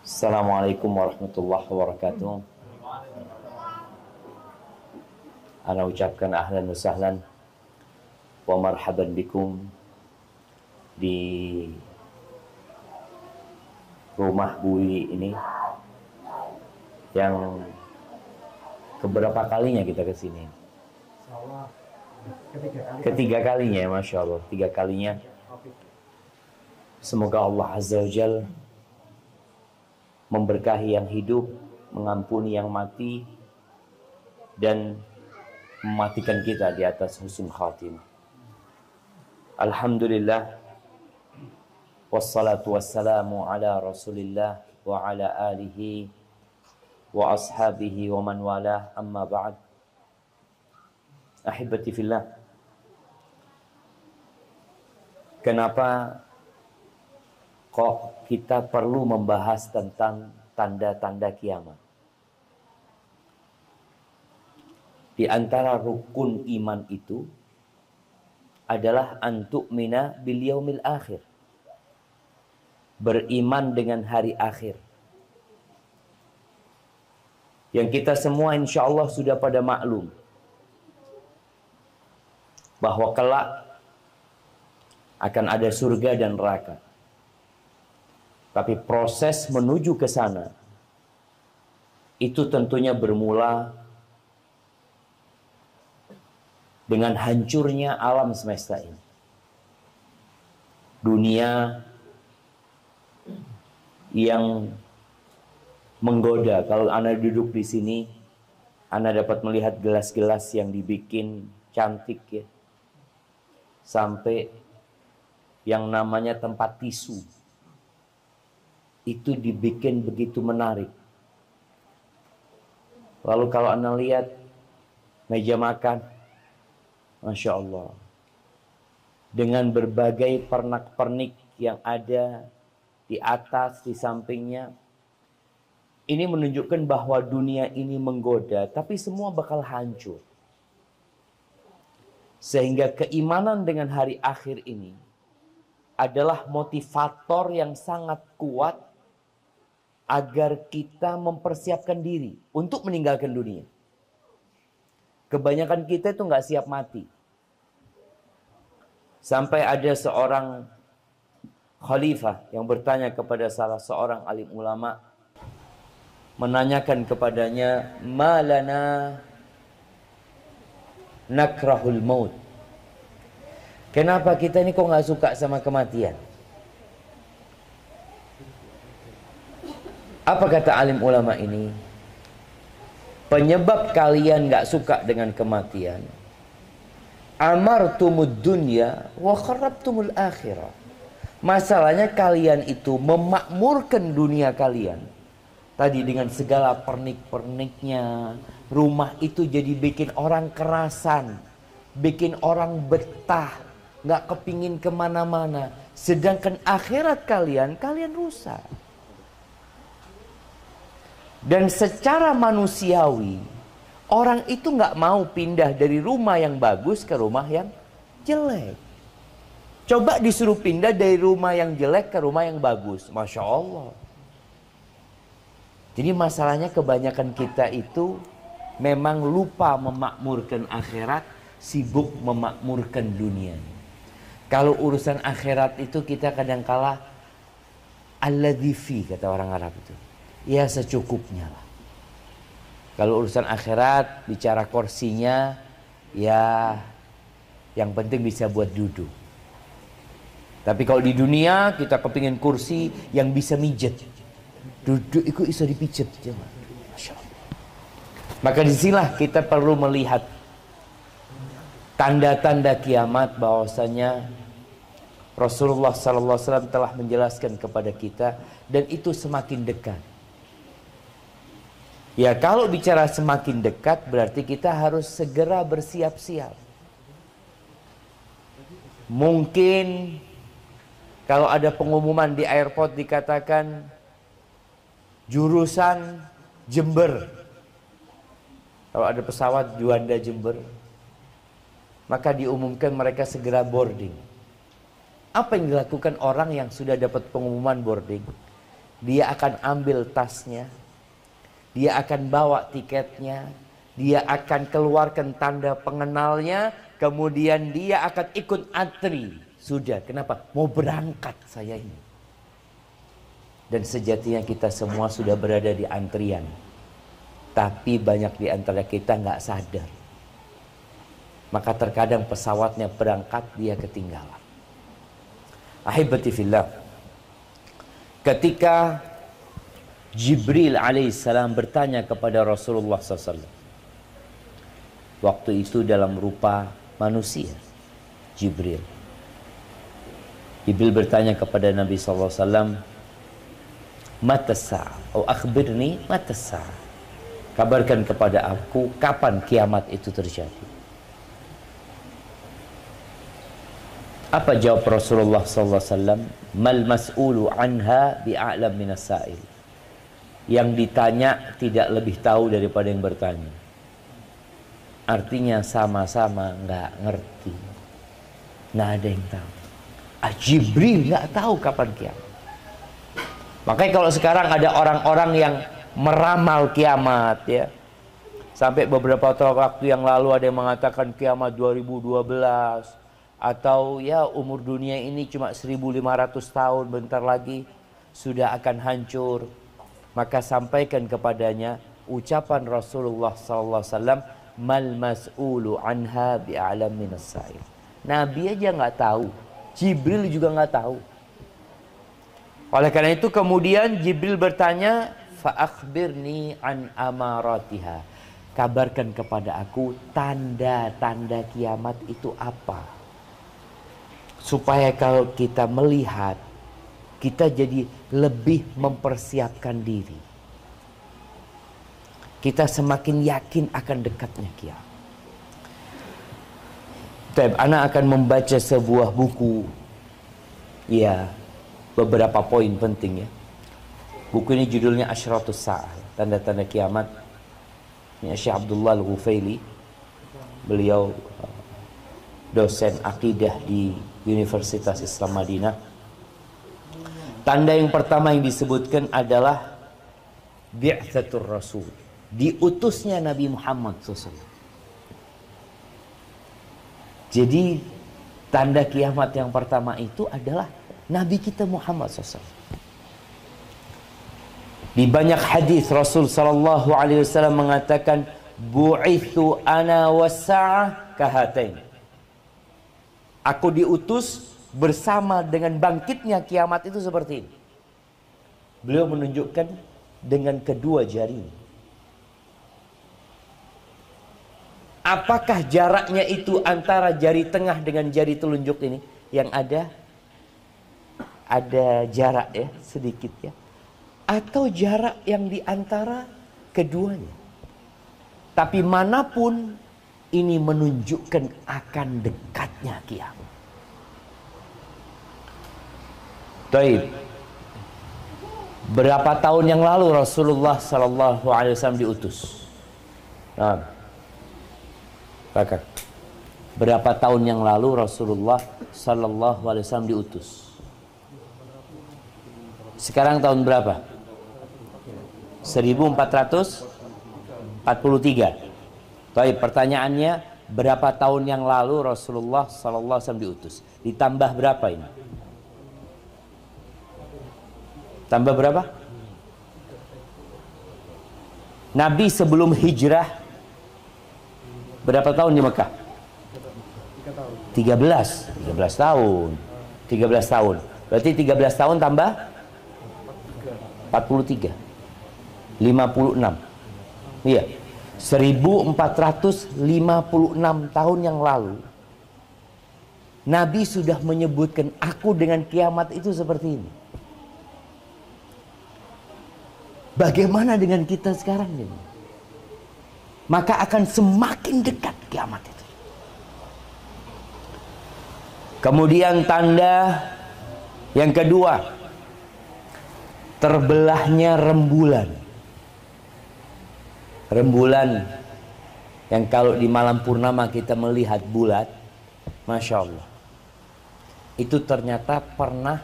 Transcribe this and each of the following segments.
Assalamualaikum warahmatullahi wabarakatuh. Ana ucapkan ahlan wa sahlan wa marhaban bikum di rumah Bui ini yang keberapa kalinya kita kesini? Ketiga kalinya, Masya Allah, 3 kalinya. Semoga Allah Azza wa Jal memberkahi yang hidup, mengampuni yang mati, dan mematikan kita di atas husnul khatimah. Alhamdulillah, wassalatu wassalamu ala rasulillah wa ala alihi wa ashabihi wa man walah, amma ba'd. Ahibati fillah, kenapa kok kita perlu membahas tentang tanda-tanda kiamat? Di antara rukun iman itu adalah antu'mina bil yaumil akhir. Beriman dengan hari akhir. Yang kita semua insya Allah sudah pada maklum bahwa kelak akan ada surga dan neraka. Tapi proses menuju ke sana itu tentunya bermula dengan hancurnya alam semesta ini. Dunia yang menggoda. Kalau Anda duduk di sini, Anda dapat melihat gelas-gelas yang dibikin cantik ya. Sampai yang namanya tempat tisu itu dibikin begitu menarik. Lalu kalau Anda lihat meja makan, Masya Allah, dengan berbagai pernak-pernik yang ada di atas, di sampingnya, ini menunjukkan bahwa dunia ini menggoda, tapi semua bakal hancur. Sehingga keimanan dengan hari akhir ini adalah motivator yang sangat kuat agar kita mempersiapkan diri untuk meninggalkan dunia. Kebanyakan kita itu nggak siap mati. Sampai ada seorang khalifah yang bertanya kepada salah seorang alim ulama, menanyakan kepadanya, malana nakrahul maut. Kenapa kita ini kok nggak suka sama kematian? Apa kata alim ulama ini? Penyebab kalian nggak suka dengan kematian, amartumud dunya wa kharrabtumul akhirah. Masalahnya kalian itu memakmurkan dunia kalian. Tadi dengan segala pernik-perniknya, rumah itu jadi bikin orang kerasan, bikin orang betah, nggak kepingin kemana-mana. Sedangkan akhirat kalian rusak. Dan secara manusiawi, orang itu nggak mau pindah dari rumah yang bagus ke rumah yang jelek. Coba disuruh pindah dari rumah yang jelek ke rumah yang bagus, Masya Allah. Jadi masalahnya kebanyakan kita itu memang lupa memakmurkan akhirat, sibuk memakmurkan dunia. Kalau urusan akhirat itu kita kadang-kala alladzi fi, kata orang Arab itu. Ya secukupnya lah. Kalau urusan akhirat, bicara kursinya, ya yang penting bisa buat duduk. Tapi kalau di dunia kita kepingin kursi yang bisa mijet. Duduk itu bisa dipijet. Masya Allah. Maka disinilah kita perlu melihat tanda-tanda kiamat, bahwasanya Rasulullah SAW telah menjelaskan kepada kita, dan itu semakin dekat. Ya kalau bicara semakin dekat berarti kita harus segera bersiap-siap. Mungkin kalau ada pengumuman di airport dikatakan jurusan Jember. Kalau ada pesawat Juanda Jember, maka diumumkan mereka segera boarding. Apa yang dilakukan orang yang sudah dapat pengumuman boarding? dia akan ambil tasnya, dia akan bawa tiketnya, dia akan keluarkan tanda pengenalnya, kemudian dia akan ikut antri. Sudah, kenapa? Mau berangkat saya ini. Dan sejatinya kita semua sudah berada di antrian. Tapi banyak di antara kita nggak sadar. Maka terkadang pesawatnya berangkat, dia ketinggalan. Ahibati fillah, ketika Jibril alaihissalam bertanya kepada Rasulullah SAW, waktu itu dalam rupa manusia, Jibril bertanya kepada Nabi SAW, mata sa'ah, atau akhbirni mata sa'ah, kabarkan kepada aku kapan kiamat itu terjadi. Apa jawab Rasulullah SAW? Mal mas'ulu anha bi'a'lam minas sa'il. Yang ditanya tidak lebih tahu daripada yang bertanya. Artinya sama-sama nggak ngerti, nggak ada yang tahu. Jibril nggak tahu kapan kiamat. Makanya kalau sekarang ada orang-orang yang meramal kiamat, ya, sampai beberapa waktu yang lalu ada yang mengatakan kiamat 2012, atau ya umur dunia ini cuma 1500 tahun, bentar lagi sudah akan hancur. Maka sampaikan kepadanya ucapan Rasulullah SAW, mal mas'ulu anha bi'alam minas sa'il. Nabi aja nggak tahu, Jibril juga nggak tahu. Oleh karena itu kemudian Jibril bertanya, fa akhbirni an amaratiha, kabarkan kepada aku tanda-tanda kiamat itu apa, supaya kalau kita melihat, kita jadi lebih mempersiapkan diri. Kita semakin yakin akan dekatnya kiamat. Anak akan membaca sebuah buku, ya, beberapa poin penting, ya. Buku ini judulnya Asyratus Sa'ah, tanda-tanda kiamat. Ini Syekh Abdullah Al-Ghufaili. Beliau dosen akidah di Universitas Islam Madinah. Tanda yang pertama yang disebutkan adalah bi'tsatur Rasul, diutusnya Nabi Muhammad SAW. Jadi tanda kiamat yang pertama itu adalah Nabi kita Muhammad SAW. Di banyak hadis Rasul sallallahu alaihi wasallam mengatakan, bu'ithu ana was-sa'ah kahatain. Aku diutus bersama dengan bangkitnya kiamat itu seperti ini. Beliau menunjukkan dengan kedua jari. Apakah jaraknya itu antara jari tengah dengan jari telunjuk ini? Yang ada jarak, ya, sedikit, ya. Atau jarak yang di antara keduanya. Tapi manapun ini menunjukkan akan dekatnya kiamat. Baik. Berapa tahun yang lalu Rasulullah sallallahu alaihi wasallam diutus? Nah, berapa tahun yang lalu Rasulullah sallallahu alaihi wasallam diutus? Sekarang tahun berapa? 1443. Baik, pertanyaannya, berapa tahun yang lalu Rasulullah sallallahu alaihi wasallam diutus? Ditambah berapa ini? Tambah berapa? Nabi sebelum hijrah berapa tahun di Mekah? 13 tahun. 13 tahun. Berarti 13 tahun tambah 43. 56. Iya. 1456 tahun yang lalu Nabi sudah menyebutkan, aku dengan kiamat itu seperti ini. Bagaimana dengan kita sekarang ini? Maka akan semakin dekat kiamat itu. Kemudian tanda yang kedua, terbelahnya rembulan. Rembulan yang kalau di malam purnama kita melihat bulat, Masya Allah, itu ternyata pernah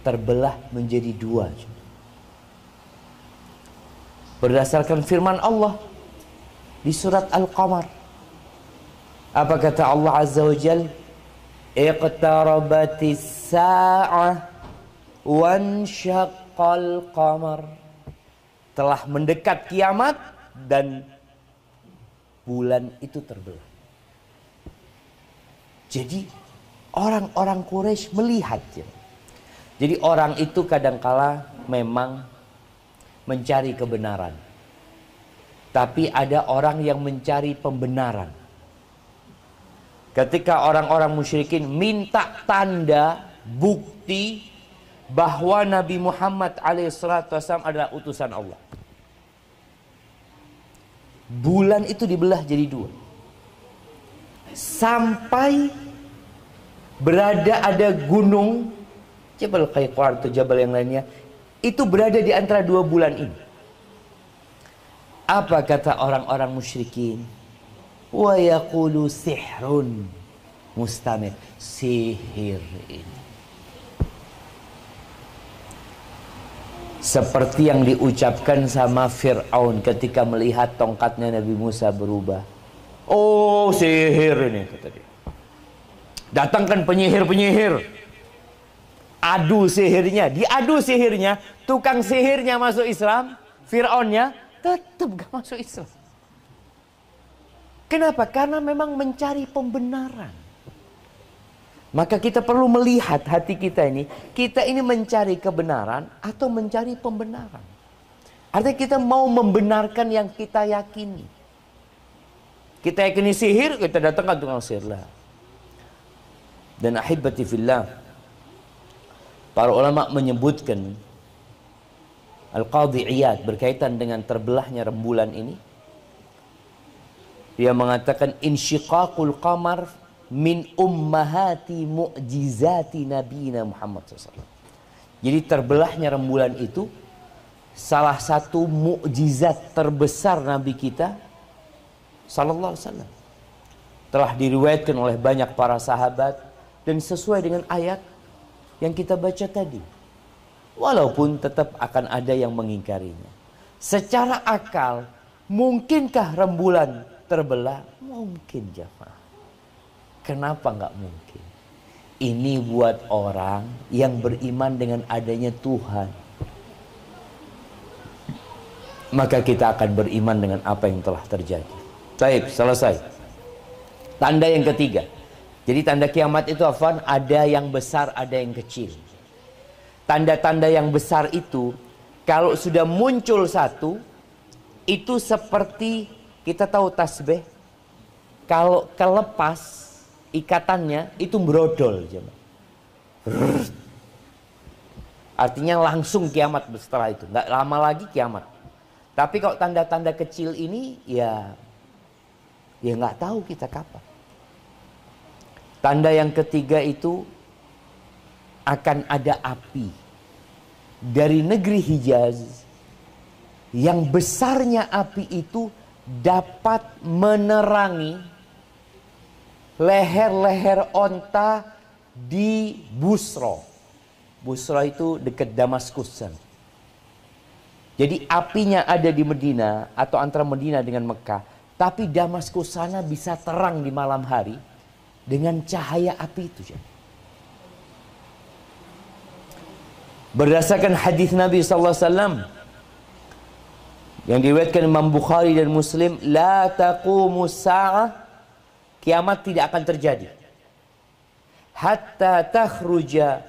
terbelah menjadi dua. Berdasarkan firman Allah di surat Al-Qamar. Apa kata Allah Azza wa Jalla? Iqtarabatis sa'ah wansyaqqal qamar. Telah mendekat kiamat dan bulan itu terbelah. Jadi orang-orang Quraisy melihat. Jadi orang itu kadangkala memang mencari kebenaran. Tapi ada orang yang mencari pembenaran. Ketika orang-orang musyrikin minta tanda, bukti bahwa Nabi Muhammad alaihissalam adalah utusan Allah. Bulan itu dibelah jadi dua. Sampai berada ada gunung Jabal Qayqar atau Jabal yang lainnya, itu berada di antara dua bulan ini. Apa kata orang-orang musyrikin? Wa yaqulu sihrun mustamir. Sihir ini. Seperti yang diucapkan sama Fir'aun ketika melihat tongkatnya Nabi Musa berubah. Oh, sihir ini, kata dia. Datangkan penyihir-penyihir. Adu sihirnya, diadu sihirnya, tukang sihirnya masuk Islam, Fir'aunnya tetap gak masuk Islam. Kenapa? Karena memang mencari pembenaran. Maka kita perlu melihat hati kita ini mencari kebenaran atau mencari pembenaran. Artinya kita mau membenarkan yang kita yakini. Kita yakini sihir, kita datangkan tukang sihir lah. Dan ahibati fillah, para ulama menyebutkan Al-Qadhi Iyad berkaitan dengan terbelahnya rembulan ini. Dia mengatakan insyiqaqul qamar min ummahati mu'jizati nabiyina Muhammad SAW. Jadi terbelahnya rembulan itu salah satu mukjizat terbesar Nabi kita sallallahu alaihi wasallam. Telah diriwayatkan oleh banyak para sahabat dan sesuai dengan ayat yang kita baca tadi. Walaupun tetap akan ada yang mengingkarinya. Secara akal, mungkinkah rembulan terbelah? Mungkin, jemaah. Kenapa nggak mungkin? Ini buat orang yang beriman dengan adanya Tuhan. Maka kita akan beriman dengan apa yang telah terjadi. Baik, selesai. Tanda yang ketiga. Jadi tanda kiamat itu ada yang besar, ada yang kecil. Tanda-tanda yang besar itu, kalau sudah muncul satu, itu seperti kita tahu tasbih. Kalau kelepas ikatannya, itu brodol. Artinya langsung kiamat setelah itu. Nggak lama lagi kiamat. Tapi kalau tanda-tanda kecil ini, ya nggak tahu kita kapan. Tanda yang ketiga itu akan ada api dari negeri Hijaz yang besarnya api itu dapat menerangi leher-leher onta di Busra. Busra itu dekat Damaskus. Jadi apinya ada di Medina atau antara Medina dengan Mekah, tapi Damaskus sana bisa terang di malam hari dengan cahaya api itu. Berdasarkan hadis Nabi SAW yang diriwayatkan Imam Bukhari dan Muslim, la taqumus sa'ah, kiamat tidak akan terjadi hatta takhruja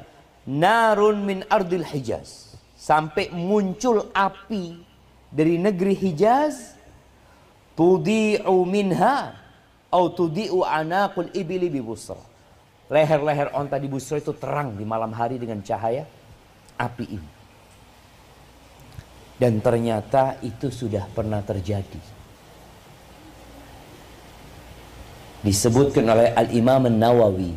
narun min ardil Hijaz, sampai muncul api dari negeri Hijaz, tudi'u minha atau tudi'u anaqul ibili bi Busra. Leher-leher onta di Busra itu terang di malam hari dengan cahaya api ini. Dan ternyata itu sudah pernah terjadi. Disebutkan oleh Al-Imam An-Nawawi.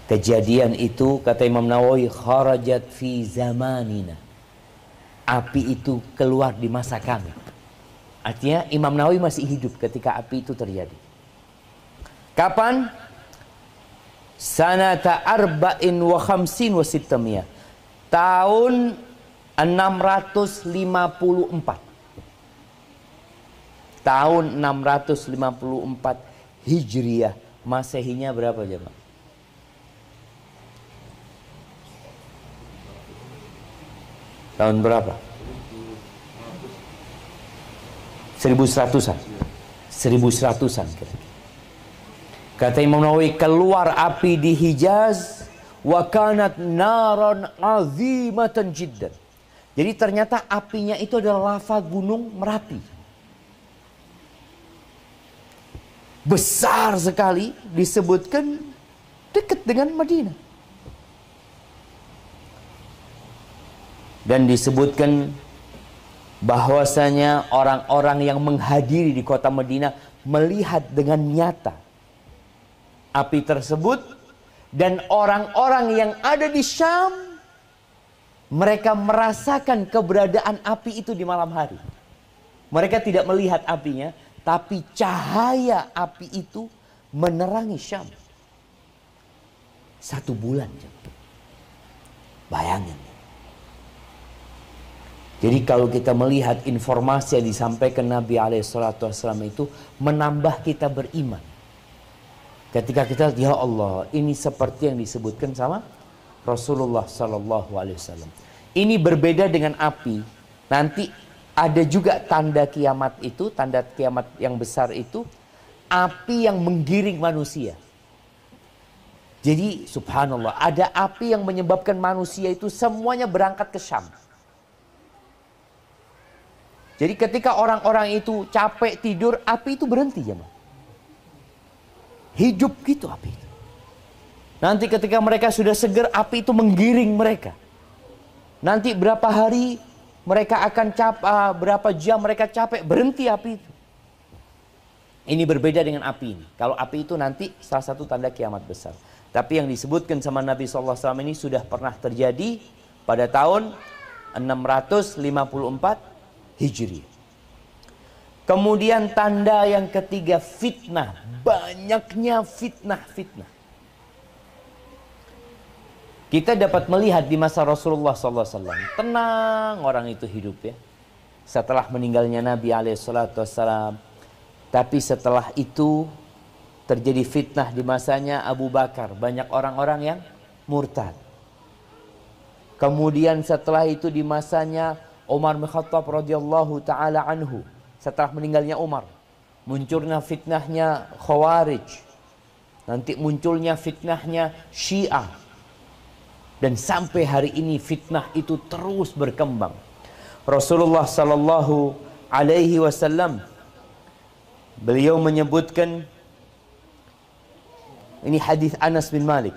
Kejadian itu, kata Imam Nawawi, kharajat fi zamanina. Api itu keluar di masa kami. Artinya Imam Nawawi masih hidup ketika api itu terjadi. Kapan? Sanata arba'in wa khamsin wa sittamiyah. Tahun 654. Tahun 654 Hijriah. Masehinya berapa jemaah? Tahun berapa? 1100-an. 1100-an kira-kira. Kata Imam Nawawi, keluar api di Hijaz, wa kanat naran azimatan jiddan. Jadi ternyata apinya itu adalah lava gunung Merapi. Besar sekali, disebutkan dekat dengan Madinah. Dan disebutkan bahwasanya orang-orang yang menghadiri di kota Madinah melihat dengan nyata api tersebut, dan orang-orang yang ada di Syam mereka merasakan keberadaan api itu di malam hari. Mereka tidak melihat apinya, tapi cahaya api itu menerangi Syam. 1 bulan. Bayangin. Jadi kalau kita melihat informasi yang disampaikan Nabi SAW itu menambah kita beriman. Ketika kita lihat, ya Allah, ini seperti yang disebutkan sama Rasulullah SAW. Ini berbeda dengan api. Nanti ada juga tanda kiamat itu, tanda kiamat yang besar itu, api yang menggiring manusia. Jadi subhanallah, ada api yang menyebabkan manusia itu semuanya berangkat ke Syam. Jadi ketika orang-orang itu capek tidur, api itu berhenti ya, hidup gitu api itu. Nanti ketika mereka sudah segar, api itu menggiring mereka. Nanti berapa hari mereka akan capek, berapa jam mereka capek, berhenti api itu. Ini berbeda dengan api ini. Kalau api itu nanti salah satu tanda kiamat besar. Tapi yang disebutkan sama Nabi SAW ini sudah pernah terjadi pada tahun 654 Hijri. Kemudian tanda yang ketiga, fitnah. Banyaknya fitnah-fitnah. Kita dapat melihat di masa Rasulullah SAW. Tenang orang itu hidup ya. Setelah meninggalnya Nabi SAW. Tapi setelah itu terjadi fitnah di masanya Abu Bakar. Banyak orang-orang yang murtad. Kemudian setelah itu di masanya Umar bin Khattab radhiyallahu taala anhu. Setelah meninggalnya Umar, munculnya fitnahnya Khawarij. Nanti munculnya fitnahnya Syiah. Dan sampai hari ini fitnah itu terus berkembang. Rasulullah sallallahu alaihi wasallam beliau menyebutkan, ini hadis Anas bin Malik.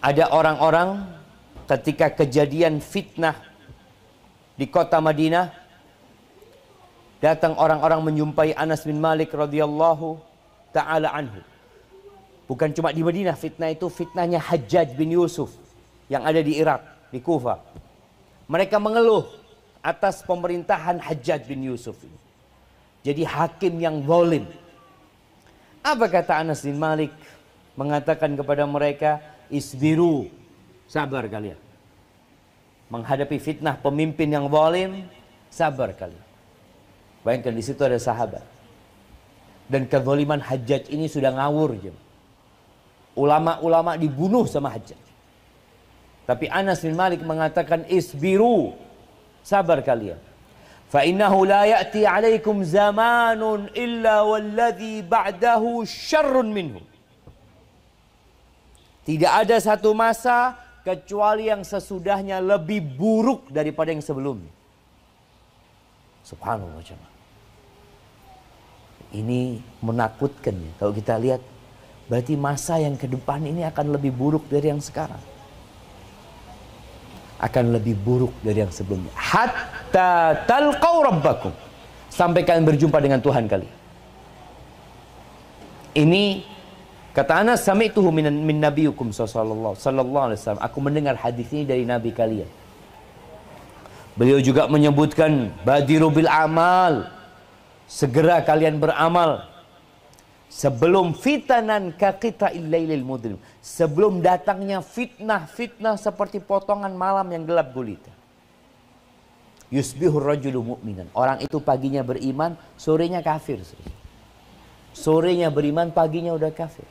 Ada orang-orang ketika kejadian fitnah di kota Madinah, datang orang-orang menjumpai Anas bin Malik radhiyallahu taala anhu. Bukan cuma di Madinah fitnah itu, fitnahnya Hajjaj bin Yusuf yang ada di Irak, di Kufa. Mereka mengeluh atas pemerintahan Hajjaj bin Yusuf ini. Jadi hakim yang zalim. Apa kata Anas bin Malik? Mengatakan kepada mereka, isbiru, sabar kalian. Menghadapi fitnah pemimpin yang zalim, sabar kalian. Bayangkan di situ ada sahabat. Dan kezaliman Hajjaj ini sudah ngawur. Ulama-ulama dibunuh sama Hajjaj. Tapi Anas bin Malik mengatakan, isbiru, sabar kalian. Fa innahu la ya'ti 'alaikum zamanun illa walladhi ba'dahu syarrun minhu. Tidak ada satu masa kecuali yang sesudahnya lebih buruk daripada yang sebelumnya. Subhanallah jemaah. Ini menakutkan ya. Kalau kita lihat, berarti masa yang ke depan ini akan lebih buruk dari yang sekarang. Akan lebih buruk dari yang sebelumnya. Hatta talqaw rabbakum. Sampai kalian berjumpa dengan Tuhan kalian. Ini kata Anas, sami'tuhu min nabiyukum sallallahu alaihi wasallam. Aku mendengar hadis ini dari nabi kalian. Beliau juga menyebutkan, badiru bil amal. Segera kalian beramal. Sebelum fitanan kaqita'il lailil mudlim. Sebelum datangnya fitnah-fitnah seperti potongan malam yang gelap gulita. Yusbihur rajulu mu'minan. Orang itu paginya beriman, sorenya kafir. Sorenya beriman, paginya udah kafir.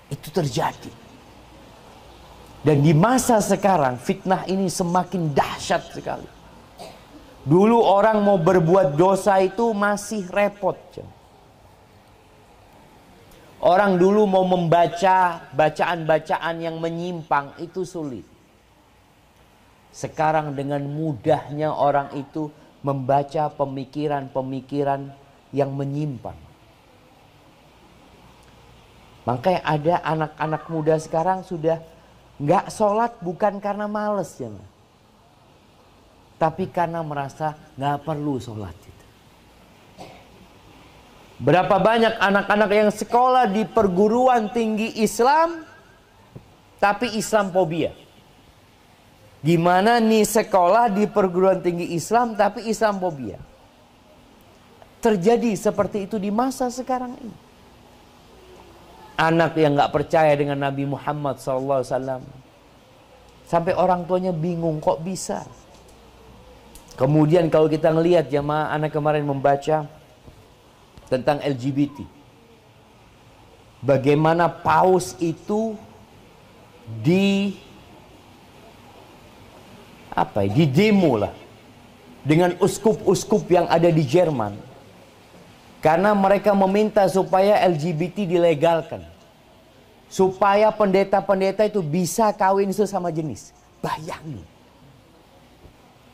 Itu terjadi. Dan di masa sekarang fitnah ini semakin dahsyat sekali. Dulu orang mau berbuat dosa itu masih repot. Orang dulu mau membaca bacaan-bacaan yang menyimpang itu sulit. Sekarang dengan mudahnya orang itu membaca pemikiran-pemikiran yang menyimpang. Makanya ada anak-anak muda sekarang sudah nggak sholat bukan karena males ya, tapi karena merasa nggak perlu sholat. Berapa banyak anak-anak yang sekolah di perguruan tinggi Islam tapi Islamophobia. Gimana nih sekolah di perguruan tinggi Islam tapi Islamophobia? Terjadi seperti itu di masa sekarang ini. Anak yang nggak percaya dengan Nabi Muhammad SAW, sampai orang tuanya bingung kok bisa. Kemudian kalau kita ngelihat jamaah, anak kemarin membaca tentang LGBT. Bagaimana paus itu di demo lah dengan uskup-uskup yang ada di Jerman. Karena mereka meminta supaya LGBT dilegalkan. Supaya pendeta-pendeta itu bisa kawin sesama jenis. Bayangin.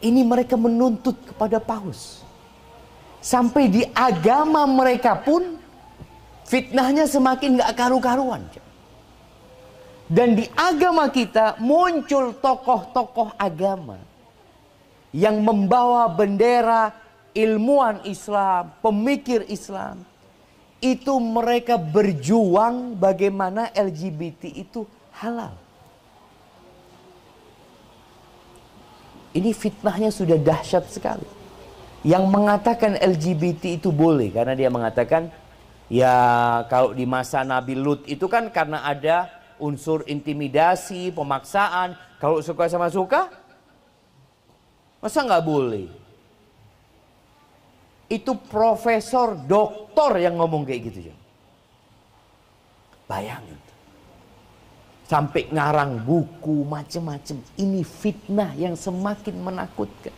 Ini mereka menuntut kepada paus. Sampai di agama mereka pun fitnahnya semakin gak karu-karuan. Dan di agama kita muncul tokoh-tokoh agama yang membawa bendera ilmuwan Islam, pemikir Islam. Itu mereka berjuang bagaimana LGBT itu halal. Ini fitnahnya sudah dahsyat sekali. Yang mengatakan LGBT itu boleh karena dia mengatakan ya kalau di masa Nabi Lut itu kan karena ada unsur intimidasi, pemaksaan. Kalau suka sama suka, masa nggak boleh? Itu profesor, doktor yang ngomong kayak gitu ya. Bayangin. Sampai ngarang buku macam-macam. Ini fitnah yang semakin menakutkan.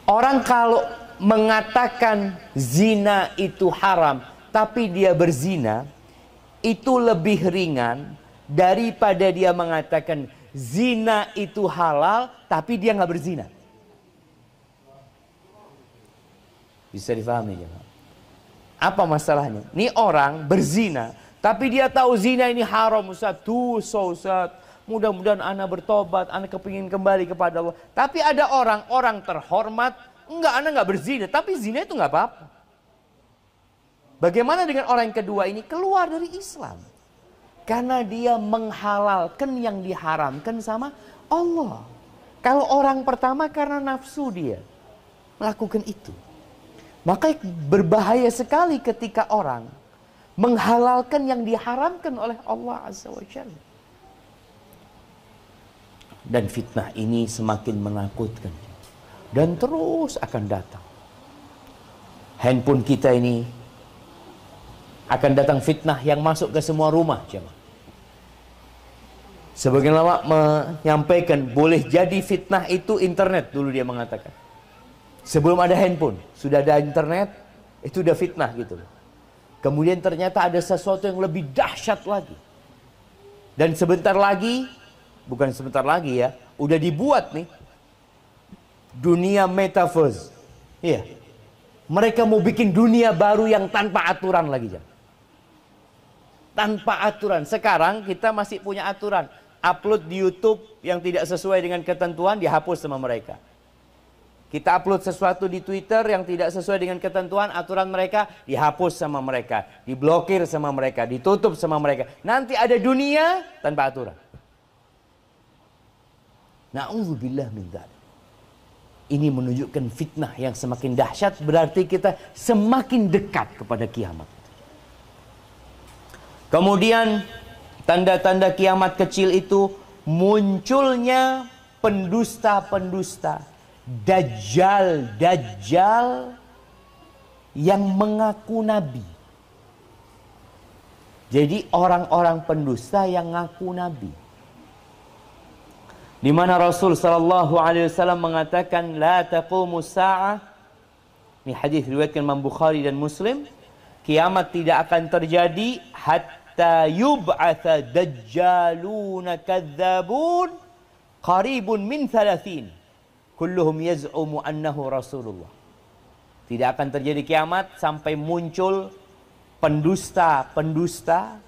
Orang kalau mengatakan zina itu haram, tapi dia berzina, itu lebih ringan daripada dia mengatakan zina itu halal, tapi dia nggak berzina. Bisa difahami ya? Apa masalahnya? Ini orang berzina, tapi dia tahu zina ini haram, Ustaz. Dosa, Ustaz. Mudah-mudahan anak bertobat, anak kepingin kembali kepada Allah. Tapi ada orang terhormat, anak nggak berzina, tapi zina itu nggak apa-apa. Bagaimana dengan orang yang kedua ini? Keluar dari Islam. Karena dia menghalalkan yang diharamkan sama Allah. Kalau orang pertama karena nafsu dia melakukan itu. Maka berbahaya sekali ketika orang menghalalkan yang diharamkan oleh Allah Azza wa Jalla. Dan fitnah ini semakin menakutkan. Dan terus akan datang. Handphone kita ini akan datang fitnah yang masuk ke semua rumah. Sebagian ulama menyampaikan boleh jadi fitnah itu internet, dulu dia mengatakan. Sebelum ada handphone, sudah ada internet, itu udah fitnah gitu. Kemudian ternyata ada sesuatu yang lebih dahsyat lagi. Dan sebentar lagi, bukan sebentar lagi ya, udah dibuat nih dunia metaverse. Iya. Mereka mau bikin dunia baru yang tanpa aturan lagi, Jam. Tanpa aturan. Sekarang kita masih punya aturan. Upload di YouTube yang tidak sesuai dengan ketentuan dihapus sama mereka. Kita upload sesuatu di Twitter yang tidak sesuai dengan ketentuan, aturan mereka dihapus sama mereka, diblokir sama mereka, ditutup sama mereka. Nanti ada dunia tanpa aturan. Na'udzubillah min dzalik. Ini menunjukkan fitnah yang semakin dahsyat, berarti kita semakin dekat kepada kiamat. Kemudian tanda-tanda kiamat kecil itu munculnya pendusta-pendusta, dajjal yang mengaku nabi. Jadi orang-orang pendusta yang ngaku nabi. Di mana Rasul sallallahu alaihi wasallam mengatakan la taqumus sa'ah. Ini hadis riwayatkan Imam Bukhari dan Muslim, kiamat tidak akan terjadi hatta yub'atsa dajjaluna kadzabun qaribun min 30 kulluhum yaz'umu annahu Rasulullah. Tidak akan terjadi kiamat sampai muncul pendusta-pendusta,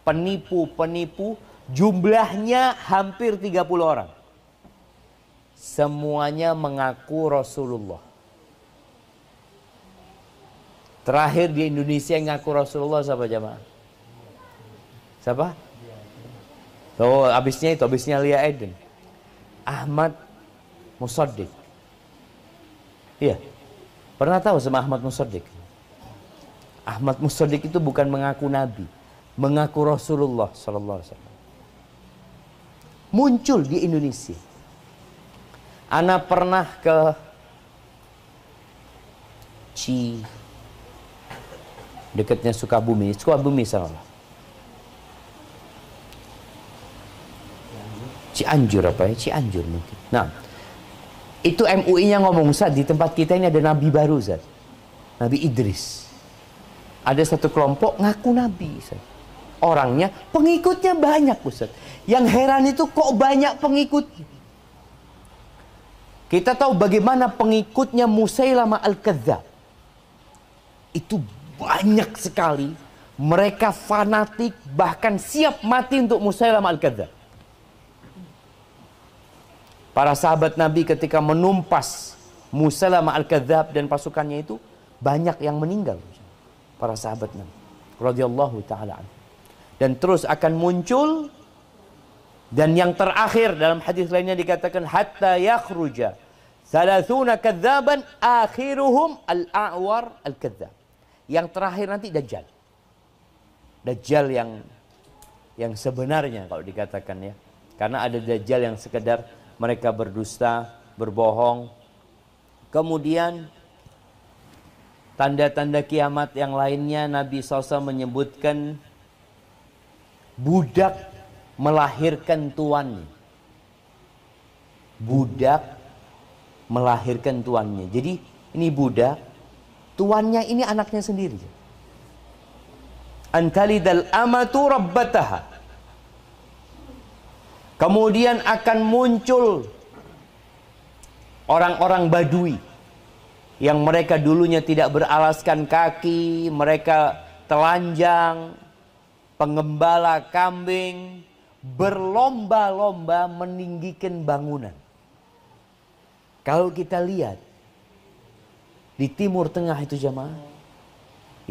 penipu-penipu, jumlahnya hampir 30 orang. Semuanya mengaku Rasulullah. Terakhir di Indonesia yang ngaku Rasulullah siapa jamaah? Siapa? Oh, habisnya Lia Eden. Ahmad Musaddiq. Iya. Pernah tahu sama Ahmad Musaddiq? Ahmad Musaddiq itu bukan mengaku nabi, mengaku Rasulullah sallallahu alaihi wasallam. Muncul di Indonesia. Ana pernah ke dekatnya Sukabumi salah. Cianjur apa ya? Cianjur mungkin. Nah, itu MUI-nya ngomong, Ustaz, di tempat kita ini ada nabi baru, Ustaz. Nabi Idris. Ada satu kelompok ngaku nabi, Ustaz. Orangnya, pengikutnya banyak, Ustaz. Yang heran itu kok banyak pengikutnya. Kita tahu bagaimana pengikutnya Musailamah Al-Kadzdzab. Itu banyak sekali. Mereka fanatik, bahkan siap mati untuk Musailamah Al-Kadzdzab. Para sahabat Nabi ketika menumpas Musailamah Al-Kadzdzab dan pasukannya itu, banyak yang meninggal. Para sahabat Nabi radhiyallahu taala anhu. Dan terus akan muncul, dan yang terakhir dalam hadis lainnya dikatakan hatta yakhruja 30 kadzaban akhiruhum al-a'war al-kadzdzab. Yang terakhir nanti Dajjal. Dajjal yang sebenarnya kalau dikatakan ya. Karena ada Dajjal yang sekedar mereka berdusta, berbohong. Kemudian tanda-tanda kiamat yang lainnya Nabi SAW menyebutkan budak melahirkan tuannya. Budak melahirkan tuannya. Jadi ini budak, tuannya ini anaknya sendiri. Antalidal amatu rabbataha. Kemudian akan muncul orang-orang Badui yang mereka dulunya tidak beralaskan kaki, mereka telanjang, pengembala kambing, berlomba-lomba meninggikan bangunan. Kalau kita lihat di Timur Tengah itu jamaah,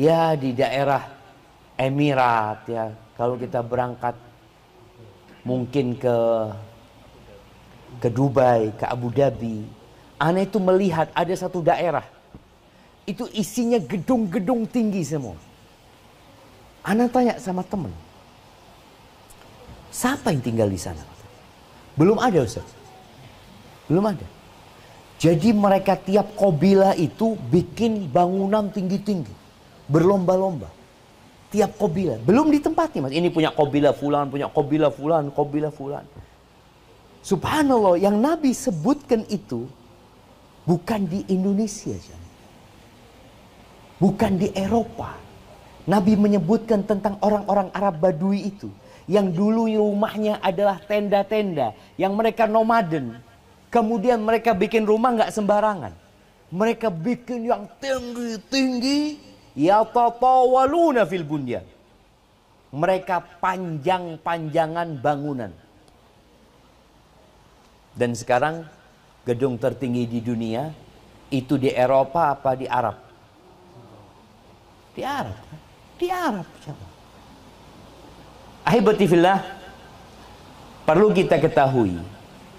ya di daerah Emirat ya, kalau kita berangkat mungkin ke Dubai, ke Abu Dhabi, ana itu melihat ada satu daerah itu isinya gedung-gedung tinggi semua. Ana tanya sama teman, siapa yang tinggal di sana? Belum ada, Ustaz. Belum ada. Jadi mereka tiap kabilah itu bikin bangunan tinggi-tinggi, berlomba-lomba. Tiap kabilah, belum ditempati, Mas. Ini punya kabilah fulan, punya kabilah fulan, kabilah fulan. Subhanallah, yang Nabi sebutkan itu bukan di Indonesia, bukan di Eropa. Nabi menyebutkan tentang orang-orang Arab Badui itu, yang dulu rumahnya adalah tenda-tenda, yang mereka nomaden. Kemudian mereka bikin rumah nggak sembarangan. Mereka bikin yang tinggi-tinggi. Yatatawaluna fil bunyan. Mereka panjang-panjangan bangunan. Dan sekarang gedung tertinggi di dunia itu di Eropa apa di Arab? Di Arab. Di Arab. Ahibati fillah, perlu kita ketahui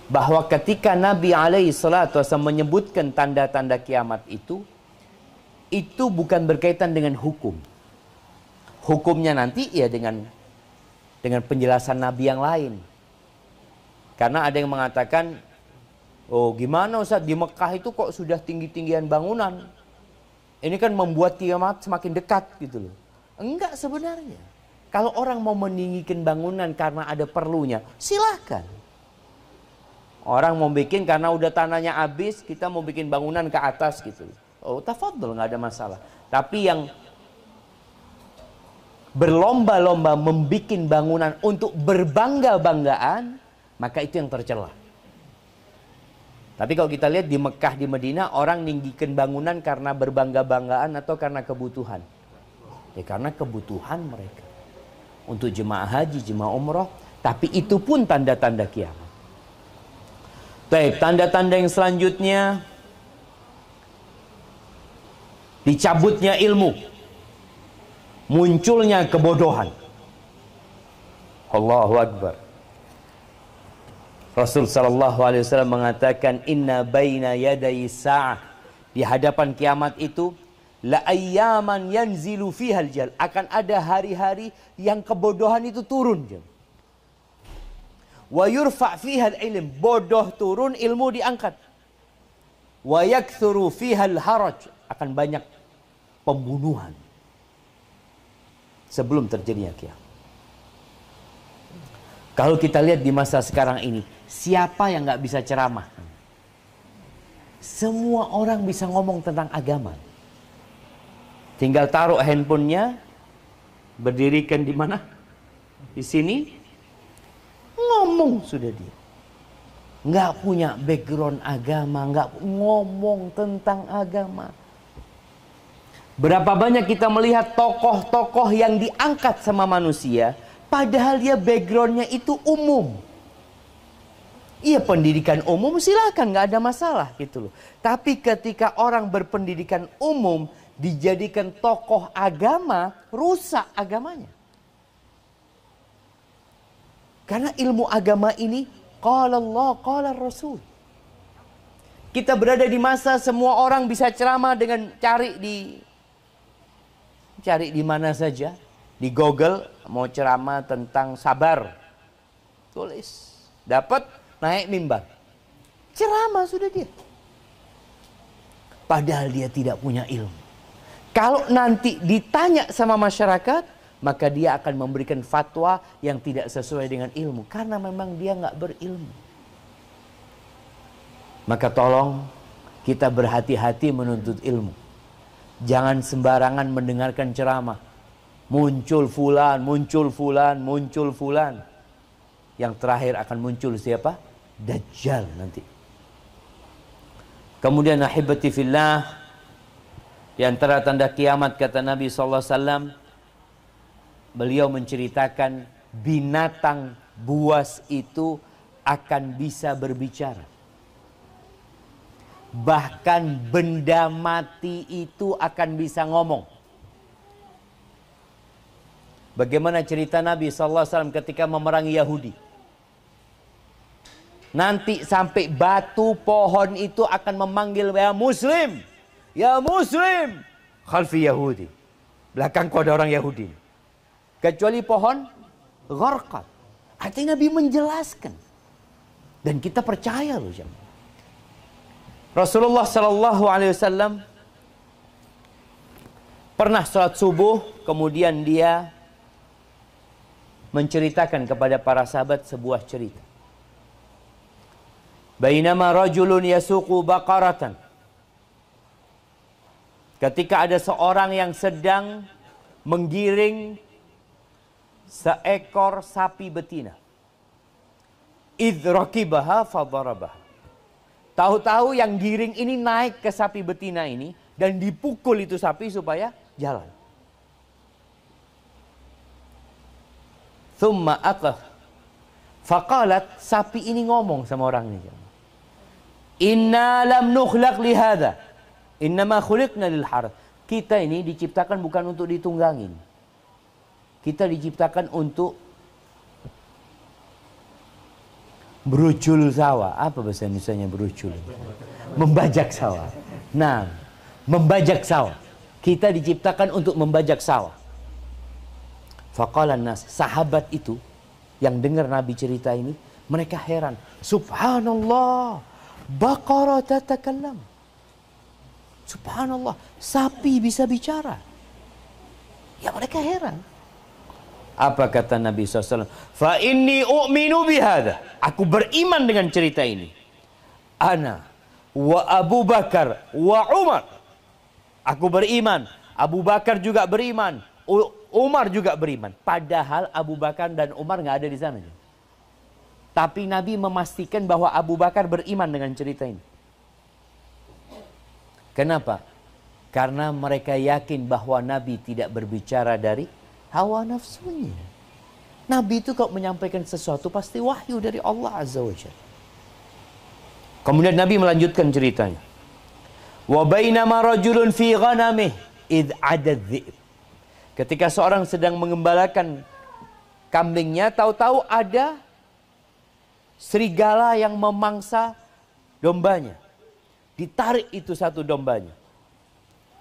bahwa ketika Nabi alaihi salatu wasallam menyebutkan tanda-tanda kiamat itu bukan berkaitan dengan hukum. Hukumnya nanti ya dengan penjelasan Nabi yang lain. Karena ada yang mengatakan, oh gimana Ustaz, di Mekah itu kok sudah tinggi-tinggian bangunan. Ini kan membuat kiamat semakin dekat gitu loh. Enggak sebenarnya. Kalau orang mau meninggikan bangunan karena ada perlunya, silahkan. Orang mau bikin karena udah tanahnya habis, kita mau bikin bangunan ke atas gitu. Oh tafadhol, nggak ada masalah. Tapi yang berlomba-lomba membuat bangunan untuk berbangga-banggaan, maka itu yang tercela. Tapi kalau kita lihat di Mekah, di Madinah, orang ninggikan bangunan karena berbangga-banggaan atau karena kebutuhan? Ya karena kebutuhan mereka. Untuk jemaah haji, jemaah umroh. Tapi itu pun tanda-tanda kiamat. Baik, tanda-tanda yang selanjutnya, dicabutnya ilmu, munculnya kebodohan. Allahu Akbar. Rasul sallallahu alaihi wasallam mengatakan, inna baina yaday sa'ah, di hadapan kiamat itu, la ayyaman yanzilu fihal jahal, akan ada hari-hari yang kebodohan itu turun. Wa yurfa' fihal ilm, bodoh turun, ilmu diangkat. Wa yakthuru fihal haraj, akan banyak pembunuhan sebelum terjadinya kiamat. Kalau kita lihat di masa sekarang ini, siapa yang nggak bisa ceramah? Semua orang bisa ngomong tentang agama. Tinggal taruh handphonenya, berdirikan di mana? Di sini, ngomong sudah dia. Nggak punya background agama, nggak ngomong tentang agama. Berapa banyak kita melihat tokoh-tokoh yang diangkat sama manusia, padahal dia backgroundnya itu umum. Iya, pendidikan umum silakan, nggak ada masalah gitu loh. Tapi ketika orang berpendidikan umum dijadikan tokoh agama, rusak agamanya. Karena ilmu agama ini qala Allah, qala Rasul. Kita berada di masa semua orang bisa ceramah dengan cari di mana saja. Di Google mau ceramah tentang sabar, tulis, dapat, naik mimbar, ceramah sudah dia. Padahal dia tidak punya ilmu. Kalau nanti ditanya sama masyarakat, maka dia akan memberikan fatwa yang tidak sesuai dengan ilmu, karena memang dia nggak berilmu. Maka tolong kita berhati-hati menuntut ilmu. Jangan sembarangan mendengarkan ceramah. Muncul fulan, muncul fulan, muncul fulan. Yang terakhir akan muncul siapa? Dajjal nanti. Kemudian ahibati fillah, di antara tanda kiamat kata Nabi SAW, beliau menceritakan binatang buas itu akan bisa berbicara. Bahkan benda mati itu akan bisa ngomong. Bagaimana cerita Nabi SAW ketika memerangi Yahudi. Nanti sampai batu pohon itu akan memanggil, ya Muslim, ya Muslim. Khalfi Yahudi, belakangku ada orang Yahudi. Kecuali pohon gharqad. Artinya Nabi menjelaskan. Dan kita percaya loh jemaah. Rasulullah SAW pernah sholat subuh, kemudian dia menceritakan kepada para sahabat sebuah cerita. Bainama rajulun yasuqu baqaratan. Ketika ada seorang yang sedang menggiring seekor sapi betina. Idh rakibaha fadarabaha. Tahu-tahu yang giring ini naik ke sapi betina ini dan dipukul itu sapi supaya jalan. Thumma aqah. Faqalat, sapi ini ngomong sama orang ini. Inna lam nukhlaq li hadha. Innama khuliqna lil harth. Kita ini diciptakan bukan untuk ditunggangin. Kita diciptakan untuk berujul sawah. Apa bahasa Indonesianya berujul? Membajak sawah. Nah, membajak sawah. Kita diciptakan untuk membajak sawah. Faqalan nas, sahabat itu yang dengar Nabi cerita ini, mereka heran. Subhanallah, baqarah tatakallam. Subhanallah, sapi bisa bicara. Ya mereka heran. Apa kata Nabi SAW? Fa inni u'minu bihada. Aku beriman dengan cerita ini. Ana wa Abu Bakar wa Umar. Aku beriman. Abu Bakar juga beriman. Umar juga beriman. Padahal Abu Bakar dan Umar nggak ada di sana. Tapi Nabi memastikan bahwa Abu Bakar beriman dengan cerita ini. Kenapa? Karena mereka yakin bahwa Nabi tidak berbicara dari hawa nafsunya. Nabi itu kalau menyampaikan sesuatu pasti wahyu dari Allah Azza wa Jalla. Kemudian Nabi melanjutkan ceritanya. Wa bainama rajulun fi ghanamih id adad dhi'b. Ketika seorang sedang mengembalakan kambingnya, tahu-tahu ada serigala yang memangsa dombanya. Ditarik itu satu dombanya.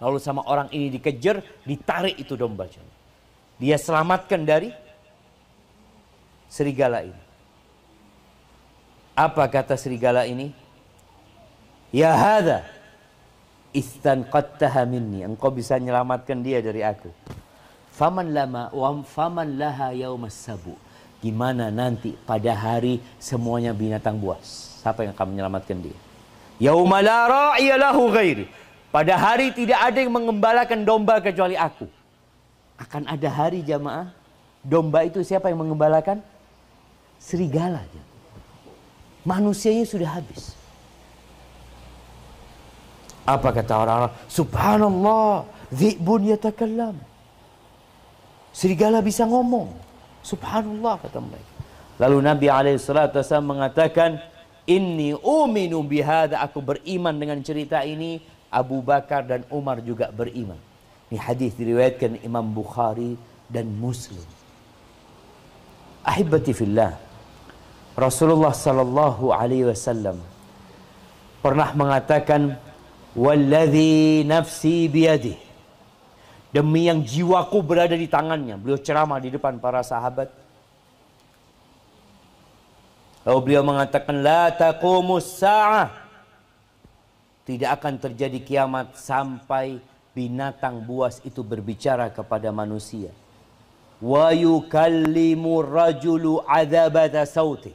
Lalu sama orang ini dikejar, ditarik itu dombanya. Dia selamatkan dari serigala ini. Apa kata serigala ini? Ya hadza istanqadtaha minni. Engkau bisa menyelamatkan dia dari aku. Faman laha yaumas sabu. Gimana nanti pada hari semuanya binatang buas? Siapa yang akan menyelamatkan dia? Yauma la ra'iya lahu ghairi. Pada hari tidak ada yang mengembalakan domba kecuali aku. Akan ada hari jamaah, domba itu siapa yang mengembalakan? Serigala. Manusianya sudah habis. Apa kata orang-orang? Subhanallah, dhi'bun yatakallam. Serigala bisa ngomong. Subhanallah kata mereka. Lalu Nabi SAW mengatakan, Inni uminu bihada, aku beriman dengan cerita ini. Abu Bakar dan Umar juga beriman. Ini hadis diriwayatkan Imam Bukhari dan Muslim. Ahibati fillah, Rasulullah sallallahu alaihi wasallam pernah mengatakan, walladzi nafsi biyadih, demi yang jiwaku berada di tangannya. Beliau ceramah di depan para sahabat. Lalu beliau mengatakan, la taqumus sa'ah, tidak akan terjadi kiamat sampai binatang buas itu berbicara kepada manusia. Wa yukallimu rajulu adzabata sauti,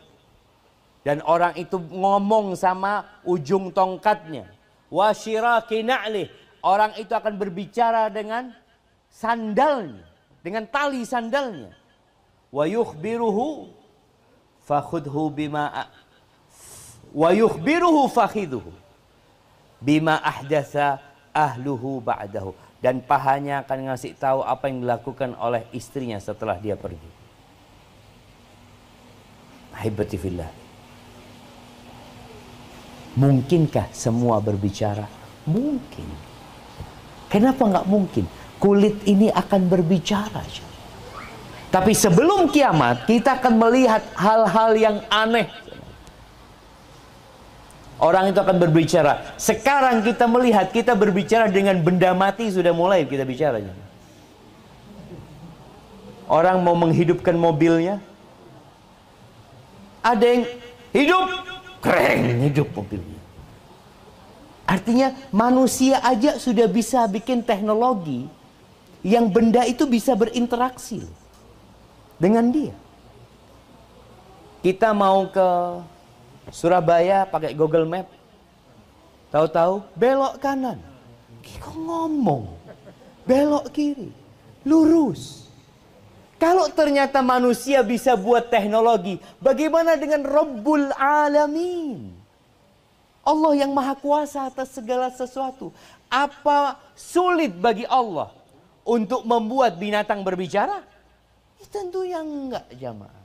dan orang itu ngomong sama ujung tongkatnya. Wa syiraki na'lih, orang itu akan berbicara dengan sandalnya, dengan tali sandalnya. Wa yukhbiruhu fakhudhu bima wa yukhbiruhu fakhidhu bima ahdatsa ahluhu ba'dahu, dan pahanya akan ngasih tahu apa yang dilakukan oleh istrinya setelah dia pergi. Ahibati fillah, mungkinkah semua berbicara? Mungkin. Kenapa nggak mungkin? Kulit ini akan berbicara. Tapi sebelum kiamat kita akan melihat hal-hal yang aneh. Orang itu akan berbicara. Sekarang kita melihat, kita berbicara dengan benda mati sudah mulai kita bicara. Orang mau menghidupkan mobilnya, ada yang hidup, keren, hidup mobilnya. Artinya manusia aja sudah bisa bikin teknologi yang benda itu bisa berinteraksi dengan dia. Kita mau ke Surabaya pakai Google Map, tahu-tahu belok kanan, kok ngomong belok kiri, lurus. Kalau ternyata manusia bisa buat teknologi, bagaimana dengan Rabbul Alamin? Allah yang maha kuasa atas segala sesuatu. Apa sulit bagi Allah untuk membuat binatang berbicara? Tentunya enggak, jamaah.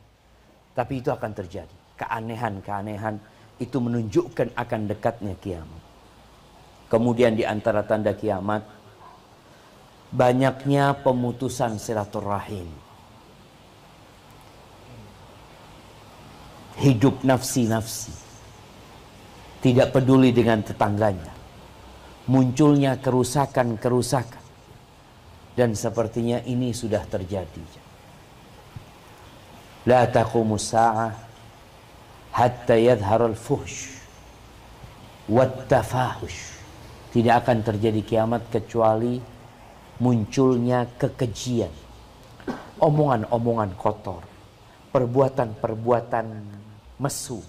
Tapi itu akan terjadi. Keanehan-keanehan itu menunjukkan akan dekatnya kiamat. Kemudian di antara tanda kiamat, banyaknya pemutusan silaturahim. Hidup nafsi-nafsi, tidak peduli dengan tetangganya. Munculnya kerusakan-kerusakan. Dan sepertinya ini sudah terjadi. La taqumus sa'ah hatta yadhharul fuhsh wat tafahush. Tidak akan terjadi kiamat kecuali munculnya kekejian, omongan-omongan kotor, perbuatan-perbuatan mesum.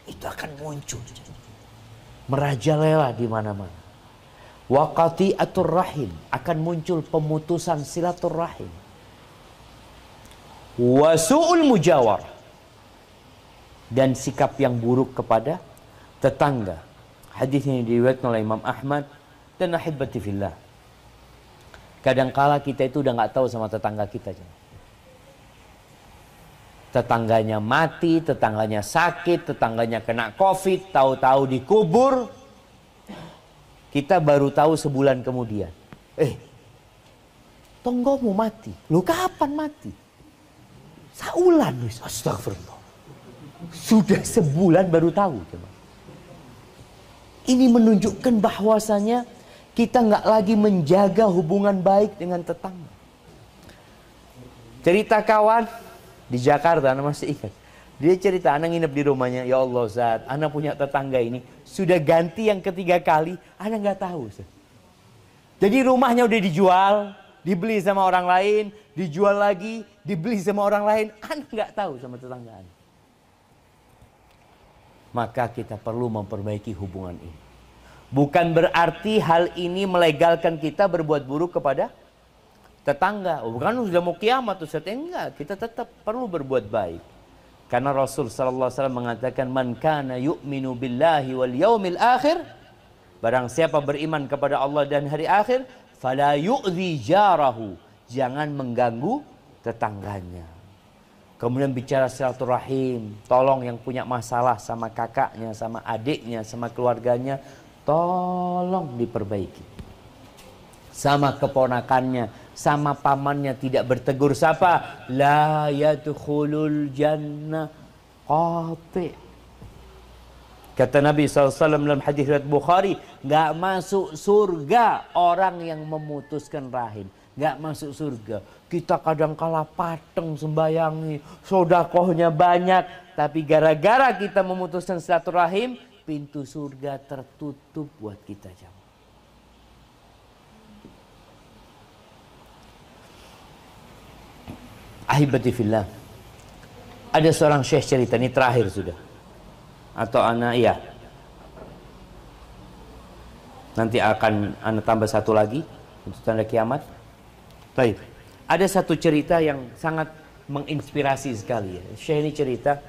Itu akan muncul, merajalela di mana-mana. Wa qati'atur rahim, akan muncul pemutusan silaturahim. Wa su'ul mujawar, dan sikap yang buruk kepada tetangga. Hadis ini diriwayatkan oleh Imam Ahmad dan ahibati fillah. Kadangkala kita itu udah nggak tahu sama tetangga kita. Tetangganya mati, tetangganya sakit, tetangganya kena COVID, tahu-tahu dikubur. Kita baru tahu sebulan kemudian. Tonggomu mati. Lu kapan mati? Saulan, astagfirullah. Sudah sebulan baru tahu. Ini menunjukkan bahwasanya kita nggak lagi menjaga hubungan baik dengan tetangga. Cerita kawan di Jakarta, anak masih ingat. Dia cerita, anak nginep di rumahnya. Ya Allah Ustaz, anak punya tetangga ini sudah ganti yang ketiga kali, anak nggak tahu Ustaz. Jadi rumahnya udah dijual, dibeli sama orang lain, dijual lagi, dibeli sama orang lain, anak nggak tahu sama tetangga anak. Maka kita perlu memperbaiki hubungan ini. Bukan berarti hal ini melegalkan kita berbuat buruk kepada tetangga. Bukan sudah mau kiamat Ustaz. Enggak, kita tetap perlu berbuat baik. Karena Rasul sallallahu alaihi wasallam mengatakan, man kana yu'minu billahi wal yaumil akhir, barang siapa beriman kepada Allah dan hari akhir, fala yu'dhi jarahu, jangan mengganggu tetangganya. Kemudian bicara silaturahim, tolong yang punya masalah sama kakaknya, sama adiknya, sama keluarganya, tolong diperbaiki. Sama keponakannya, sama pamannya tidak bertegur sapa, la yadkhulul jannah qati. Kata Nabi SAW dalam hadis riwayat Bukhari, nggak masuk surga orang yang memutuskan rahim. Nggak masuk surga. Kita kadang-kala pateng sembayangi, sodakohnya banyak, tapi gara-gara kita memutuskan silaturahim, pintu surga tertutup buat kita. Ahibati fillah, ada seorang syekh cerita, ini terakhir sudah, atau anak iya, nanti akan anak tambah satu lagi untuk tanda kiamat. Baik, ada satu cerita yang sangat menginspirasi sekali ya. Syekh ini cerita,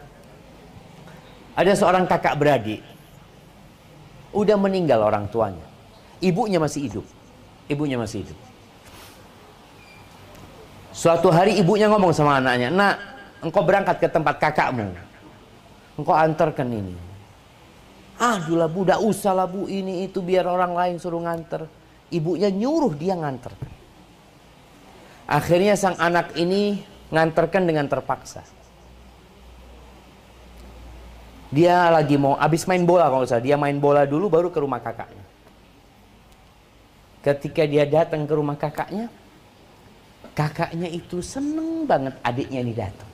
ada seorang kakak beradik, udah meninggal orang tuanya, ibunya masih hidup, Suatu hari ibunya ngomong sama anaknya, nak, engkau berangkat ke tempat kakakmu, engkau antarkan ini. Aduh lah bu, dah usah lah bu, ini itu biar orang lain suruh nganter. Ibunya nyuruh dia nganter. Akhirnya sang anak ini nganterkan dengan terpaksa. Dia lagi mau habis main bola kalau nggak salah, dia main bola dulu baru ke rumah kakaknya. Ketika dia datang ke rumah kakaknya, kakaknya itu seneng banget adiknya ini datang.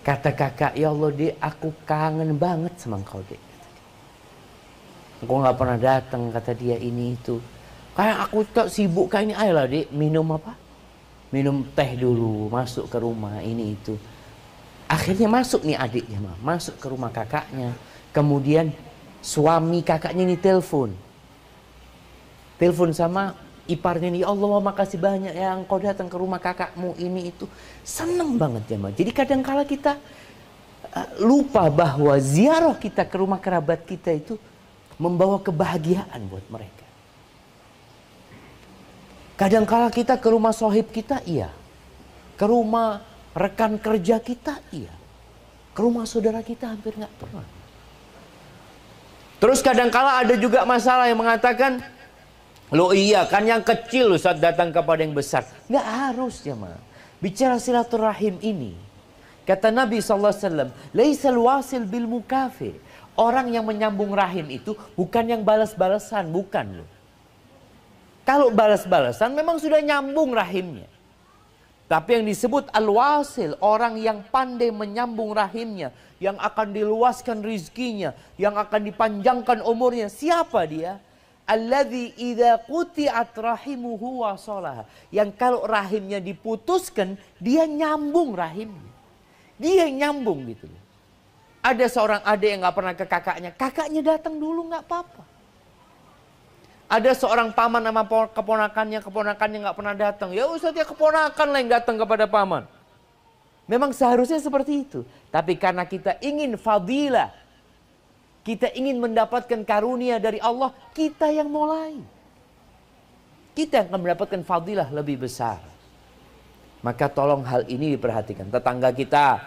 Kata kakak, ya Allah dek, aku kangen banget sama engkau dek. Engkau nggak pernah datang, kata dia ini itu. Kayak aku tak sibuk kayak ini, ayolah dek, minum apa? Minum teh dulu, masuk ke rumah ini itu. Akhirnya masuk nih adiknya, masuk ke rumah kakaknya. Kemudian suami kakaknya ini telepon sama iparnya nih, ya Allah makasih banyak ya engkau datang ke rumah kakakmu ini itu. Seneng banget ya Ma. Jadi kadang-kala kita lupa bahwa ziarah kita ke rumah kerabat kita itu membawa kebahagiaan buat mereka. Kadang-kala kita ke rumah sohib kita, iya. Ke rumah rekan kerja kita, iya. Ke rumah saudara kita hampir nggak pernah. Terus kadang-kala ada juga masalah yang mengatakan, loh iya kan yang kecil saat datang kepada yang besar. Nggak harus ya Ma. Bicara silaturahim ini, kata Nabi SAW, laisal wasil bil mukafi. Orang yang menyambung rahim itu bukan yang balas-balasan, bukan loh. Kalau balas-balasan memang sudah nyambung rahimnya. Tapi yang disebut al-wasil, orang yang pandai menyambung rahimnya, yang akan diluaskan rizkinya, yang akan dipanjangkan umurnya. Siapa dia? Alladzi idza quti'at rahimuhu wasalaha. Yang kalau rahimnya diputuskan, dia nyambung rahimnya. Dia nyambung gitu loh. Ada seorang adik yang gak pernah ke kakaknya, kakaknya datang dulu gak apa-apa. Ada seorang paman sama keponakannya gak pernah datang. Ya Ustaz, ya keponakan lah yang datang kepada paman. Memang seharusnya seperti itu. Tapi karena kita ingin fadilah, kita ingin mendapatkan karunia dari Allah, kita yang mulai. Kita yang akan mendapatkan fadilah lebih besar. Maka tolong hal ini diperhatikan. Tetangga kita,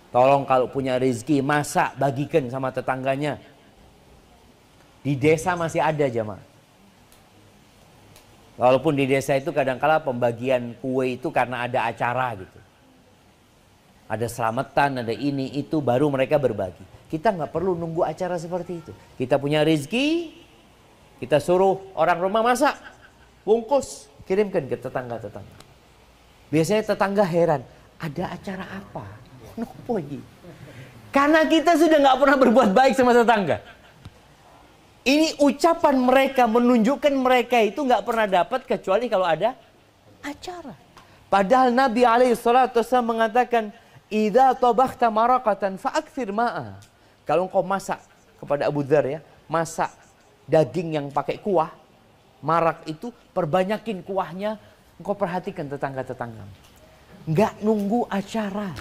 tolong kalau punya rezeki, masak, bagikan sama tetangganya. Di desa masih ada jemaah. Walaupun di desa itu kadang-kala pembagian kue itu karena ada acara gitu. Ada selamatan, ada ini, itu, baru mereka berbagi. Kita nggak perlu nunggu acara seperti itu. Kita punya rezeki, kita suruh orang rumah masak, bungkus, kirimkan ke tetangga-tetangga. Biasanya tetangga heran, ada acara apa? Nopo ini? Karena kita sudah nggak pernah berbuat baik sama tetangga. Ini ucapan mereka menunjukkan mereka itu nggak pernah dapat kecuali kalau ada acara. Padahal Nabi SAW mengatakan, "Idza tabakhta maraqatan fa'akthir ma'a." Kalau engkau masak, kepada Abu Dzar ya, masak daging yang pakai kuah, marak itu perbanyakin kuahnya, engkau perhatikan tetangga-tetangga. Nggak nunggu acara.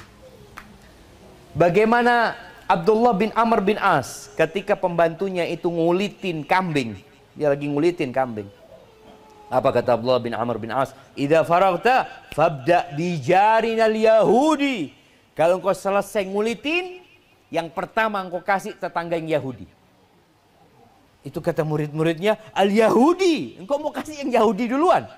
Bagaimana Abdullah bin Amr bin As ketika pembantunya itu ngulitin kambing. Dia lagi ngulitin kambing. Apa kata Abdullah bin Amr bin As? "Idza faraghta fabda bi jarinal Yahudi." Kalau engkau selesai ngulitin, yang pertama engkau kasih tetangga yang Yahudi. Itu kata murid-muridnya, "Al-Yahudi." Engkau mau kasih yang Yahudi duluan.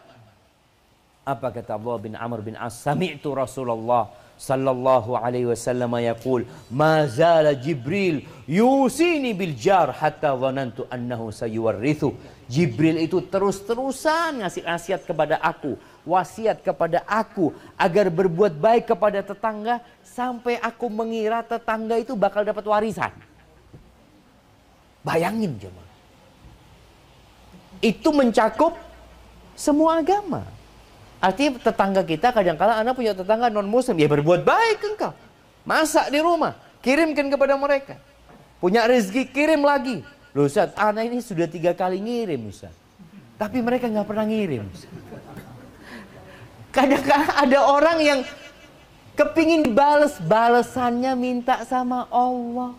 Apa kata Abdullah bin Amr bin As? "Sami'tu Rasulullah sallallahu alaihi wasallam yaqul, ma zala Jibril yusini bil jar hatta dhanantu annahu sayuwarrithu." Jibril itu terus-terusan ngasih nasihat kepada aku, wasiat kepada aku agar berbuat baik kepada tetangga sampai aku mengira tetangga itu bakal dapat warisan. Bayangin jemaah. Itu mencakup semua agama. Artinya tetangga kita kadang-kala anak punya tetangga non-muslim. Ya berbuat baik engkau. Masak di rumah. Kirimkan kepada mereka. Punya rezeki kirim lagi. Loh Ustaz, anak ini sudah 3 kali ngirim Ustaz. Tapi mereka nggak pernah ngirim Ustaz. Kadang-kadang ada orang yang kepingin bales. Balesannya minta sama Allah.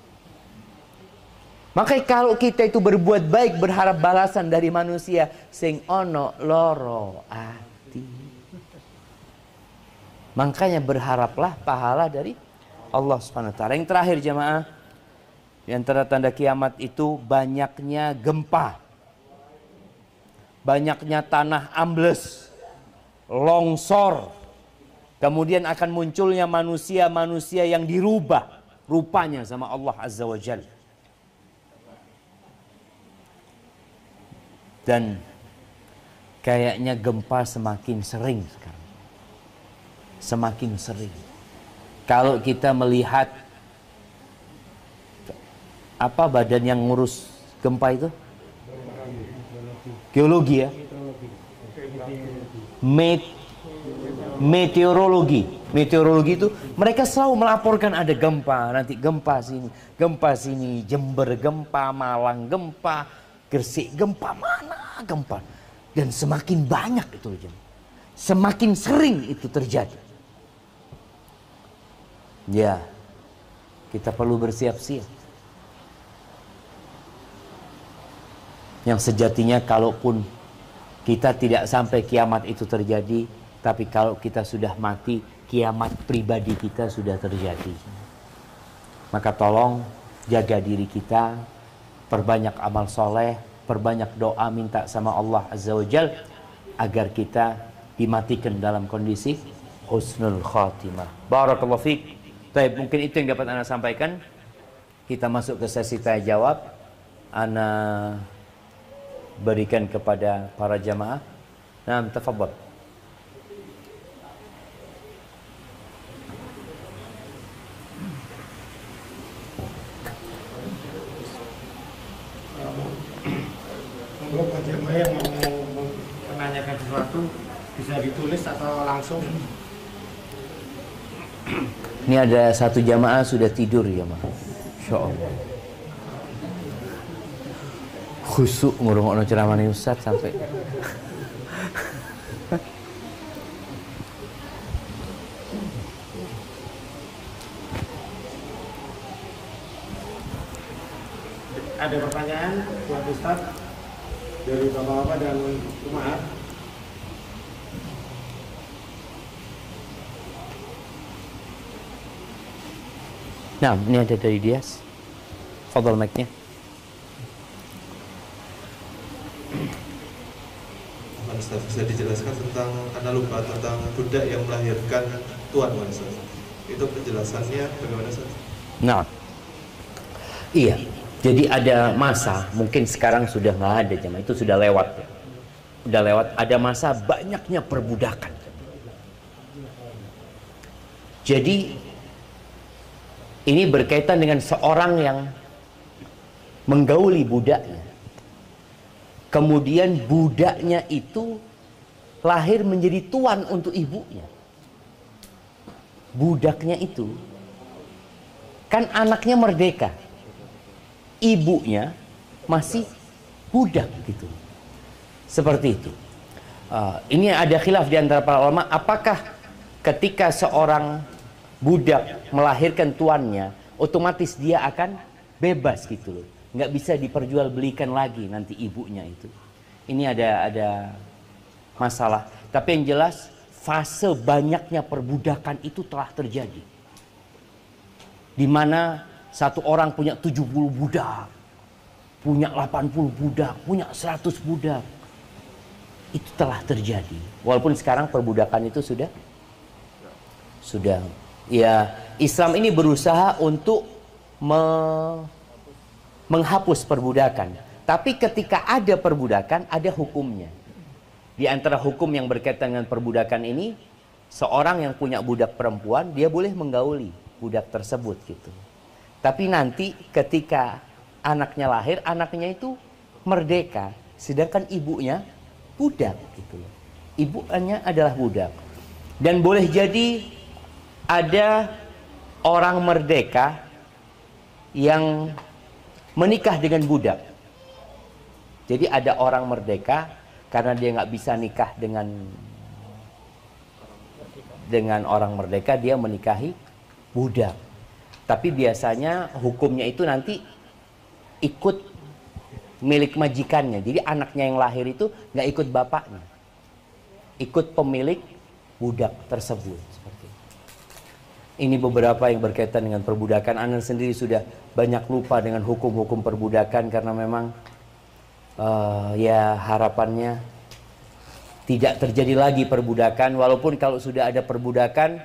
Makanya kalau kita itu berbuat baik berharap balasan dari manusia. Sing ono loro ati. Makanya berharaplah pahala dari Allah Subhanahu wa taala. Yang terakhir jemaah, di antara tanda kiamat itu banyaknya gempa. Banyaknya tanah ambles, longsor. Kemudian akan munculnya manusia-manusia yang dirubah rupanya sama Allah Azza wa Jalla. Dan kayaknya gempa semakin sering sekarang. Semakin sering. Kalau kita melihat apa badan yang ngurus gempa itu? Geologi ya? Meteorologi. Meteorologi itu mereka selalu melaporkan ada gempa, nanti gempa sini, Jember gempa, Malang gempa, Gresik gempa, mana gempa. Dan semakin banyak itu, semakin sering itu terjadi. Ya, kita perlu bersiap-siap. Yang sejatinya kalaupun kita tidak sampai kiamat itu terjadi, tapi kalau kita sudah mati, kiamat pribadi kita sudah terjadi. Maka tolong jaga diri kita, perbanyak amal soleh, perbanyak doa minta sama Allah Azza wa Jal agar kita dimatikan dalam kondisi husnul khatimah. Barakallahu fiik. Baik, mungkin itu yang dapat Ana sampaikan. Kita masuk ke sesi tanya jawab. Ana berikan kepada para jamaah. Nah, tafadhal. Monggo Pak Jamaah yang mau menanyakan sesuatu bisa ditulis atau langsung. Ini ada satu jamaah sudah tidur ya, Mas. Insyaallah. Khusuk ngurung ceramah Ustaz sampai. Ada pertanyaan buat Ustaz dari bapak-bapak dan umat? Nah, ini ada dari Dias. Fadhal mic-nya. Ustaz, bisa dijelaskan tentang lupa tentang budak yang melahirkan tuan, Ustaz? Itu penjelasannya bagaimana, Ustaz? Nah, iya. Jadi ada masa, mungkin sekarang sudah nggak ada jamaah, itu sudah lewat. Sudah lewat, ada masa banyaknya perbudakan. Jadi ini berkaitan dengan seorang yang menggauli budaknya. Kemudian budaknya itu lahir menjadi tuan untuk ibunya. Budaknya itu kan anaknya merdeka, ibunya masih budak gitu. Seperti itu. Ini ada khilaf di antara para ulama, apakah ketika seorang budak melahirkan tuannya, otomatis dia akan bebas gitu loh. Nggak bisa diperjualbelikan lagi nanti ibunya itu. Ini ada masalah. Tapi yang jelas fase banyaknya perbudakan itu telah terjadi. Di mana satu orang punya 70 budak, punya 80 budak, punya 100 budak. Itu telah terjadi. Walaupun sekarang perbudakan itu sudah ya, Islam ini berusaha untuk menghapus perbudakan. Tapi ketika ada perbudakan, ada hukumnya. Di antara hukum yang berkaitan dengan perbudakan ini, seorang yang punya budak perempuan, dia boleh menggauli budak tersebut gitu. Tapi nanti ketika anaknya lahir, anaknya itu merdeka, sedangkan ibunya budak gitu. Ibunya adalah budak. Dan boleh jadi ada orang merdeka yang menikah dengan budak. Jadi ada orang merdeka karena dia nggak bisa nikah dengan orang merdeka, dia menikahi budak. Tapi biasanya hukumnya itu nanti ikut milik majikannya. Jadi anaknya yang lahir itu nggak ikut bapaknya, ikut pemilik budak tersebut. Seperti itu. Ini beberapa yang berkaitan dengan perbudakan. Anda sendiri sudah banyak lupa dengan hukum-hukum perbudakan karena memang ya harapannya tidak terjadi lagi perbudakan. Walaupun kalau sudah ada perbudakan,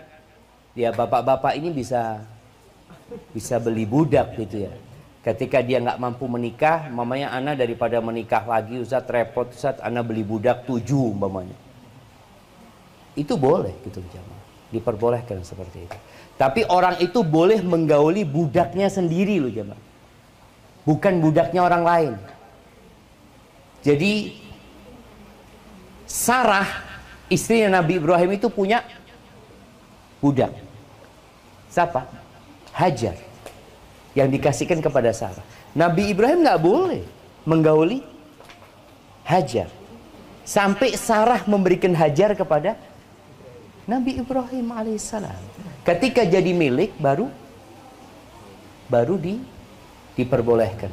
ya bapak-bapak ini bisa beli budak gitu ya. Ketika dia nggak mampu menikah, mamanya ana daripada menikah lagi, Ustaz repot, Ustaz ana beli budak 7 mamanya. Itu boleh gitu jamaah. Diperbolehkan seperti itu. Tapi orang itu boleh menggauli budaknya sendiri loh jamaah. Bukan budaknya orang lain. Jadi Sarah, istrinya Nabi Ibrahim itu punya budak. Siapa? Hajar. Yang dikasihkan kepada Sarah. Nabi Ibrahim nggak boleh menggauli Hajar. Sampai Sarah memberikan Hajar kepada Nabi Ibrahim alaihissalam. Ketika jadi milik baru diperbolehkan.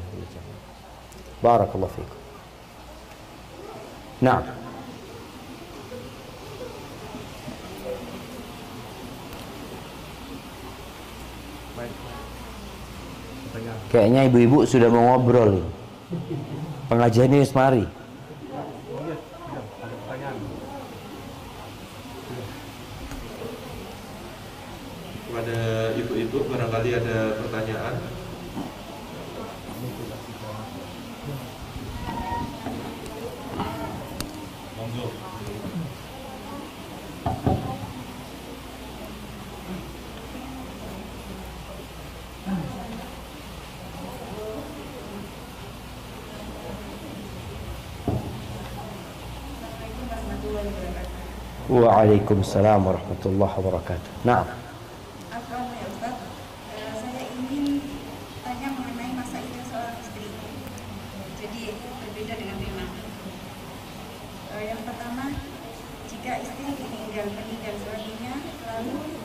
Barakallahu fiikum. Nah, kayaknya ibu-ibu sudah mau ngobrol. Pengajian ini mari. Kepada ibu-ibu barangkali ada pertanyaan. Monggo. Waalaikumsalam warahmatullahi wabarakatuh. Nah, Assalamualaikum ya Ustaz. Saya ingin tanya mengenai masa idah seorang istri. Jadi berbeda dengan memang. Yang pertama, jika istri meninggal suaminya, lalu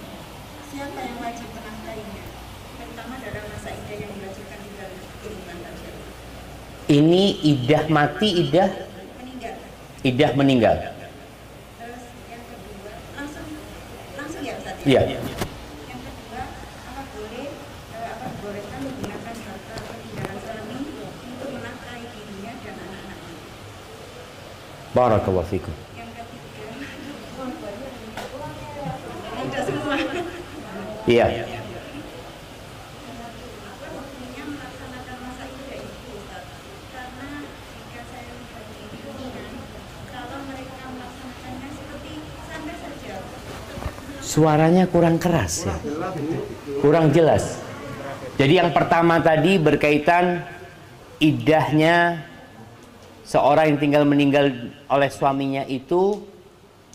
siapa yang wajib menafkahinya? Terutama dalam masa idah yang diwajibkan di dalam kehidupan tadi. ini idah mati, idah meninggal. Terus yang kedua, langsung ya Ustaz. Iya. Yang kedua, apa bolehkan menggunakan harta peninggalan suami untuk menafkahi dirinya dan anak-anaknya? Barakallahu fikum. Yang ketiga, udah semua. Iya. Yang melaksanakan masa idah itu Ustaz, karena jika saya lihat di lingkungan, kalau mereka melaksanakannya seperti santai saja. Suaranya kurang keras ya. Kurang jelas. Jadi yang pertama tadi berkaitan idahnya seorang yang tinggal meninggal oleh suaminya itu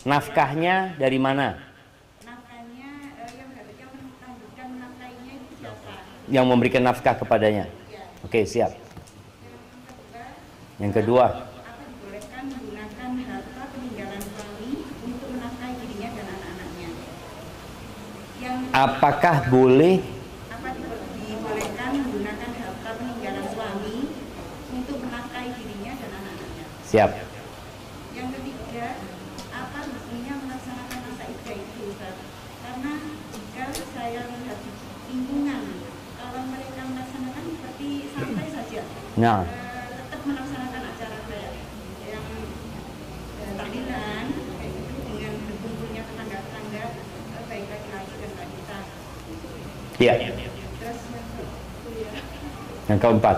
nafkahnya dari mana? Nafkahnya yang menangguhkan menafkahinya itu siapa? Yang memberikan nafkah kepadanya. Oke, siap. Yang kedua, Apa dibolehkan menggunakan harta peninggalan suami untuk menafkahi dirinya dan anak-anaknya? Yang apakah boleh apa dibolehkan menggunakan harta peninggalan suami untuk menafkahi dirinya dan anak-anaknya? siap? Yang ketiga, apa hukumnya melaksanakan masa idah itu Ustaz? Karena jika saya lihat di lingkungan, kalau mereka melaksanakan seperti santai saja. Nah, Tetap melaksanakan acara kayak yang tahlilan kayak gitu dengan berkumpulnya tetangga-tetangga, baik laki-laki dan wanita. iya. Terus Yang keempat,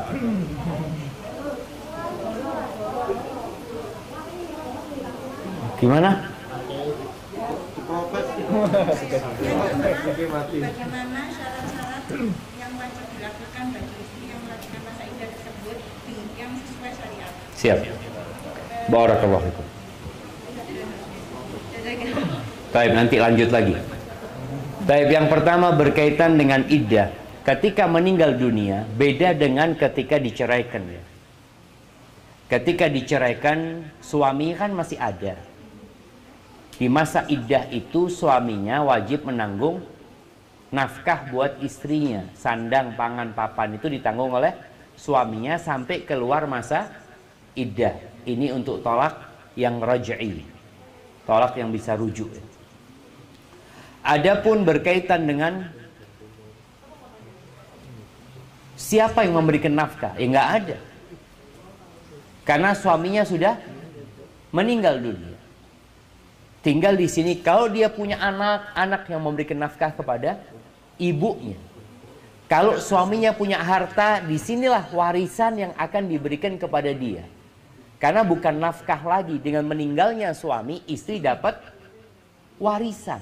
gimana? bagaimana syarat-syarat yang wajib dilakukan bagi istri yang melakukan masa idah tersebut yang sesuai syariat? Siap. Barakallahu fikum. Baik, nanti lanjut lagi. Baik, yang pertama berkaitan dengan iddah. Ketika meninggal dunia, beda dengan ketika diceraikan ya. Ketika diceraikan, suami kan masih ada. Di masa iddah itu suaminya wajib menanggung nafkah buat istrinya. Sandang, pangan, papan itu ditanggung oleh suaminya sampai keluar masa iddah. Ini untuk tolak yang raj'i. Tolak yang bisa rujuk. Adapun berkaitan dengan siapa yang memberikan nafkah? Ya nggak ada. Karena suaminya sudah meninggal dunia. Tinggal di sini kalau dia punya anak yang memberikan nafkah kepada ibunya. Kalau suaminya punya harta, disinilah warisan yang akan diberikan kepada dia. Karena bukan nafkah lagi, dengan meninggalnya suami, istri dapat warisan.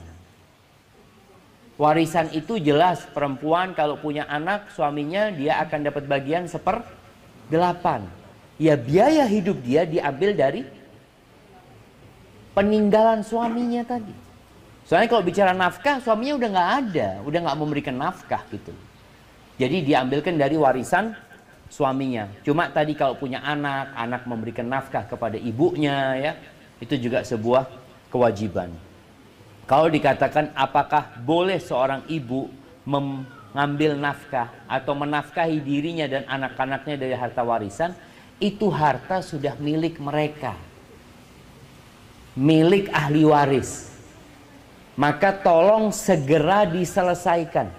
Warisan itu jelas, perempuan kalau punya anak, suaminya dia akan dapat bagian 1/8. Ya biaya hidup dia diambil dari peninggalan suaminya tadi. Soalnya kalau bicara nafkah, suaminya udah nggak ada, udah nggak memberikan nafkah gitu. Jadi diambilkan dari warisan suaminya. Cuma tadi kalau punya anak, anak memberikan nafkah kepada ibunya ya, itu juga sebuah kewajiban. Kalau dikatakan apakah boleh seorang ibu mengambil nafkah atau menafkahi dirinya dan anak-anaknya dari harta warisan, itu harta sudah milik mereka. Milik ahli waris. Maka tolong segera diselesaikan.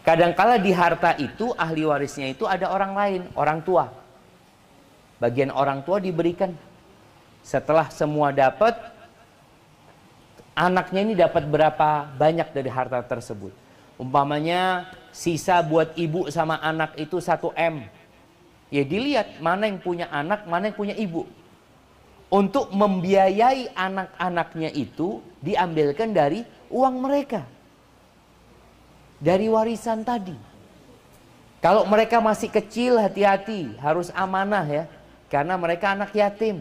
Kadangkala di harta itu ahli warisnya itu ada orang lain, orang tua. Bagian orang tua diberikan. Setelah semua dapat, anaknya ini dapat berapa banyak dari harta tersebut. Umpamanya sisa buat ibu sama anak itu 1 M. Ya dilihat mana yang punya anak, mana yang punya ibu. Untuk membiayai anak-anaknya itu diambilkan dari uang mereka. Dari warisan tadi. Kalau mereka masih kecil, hati-hati, harus amanah ya. Karena mereka anak yatim.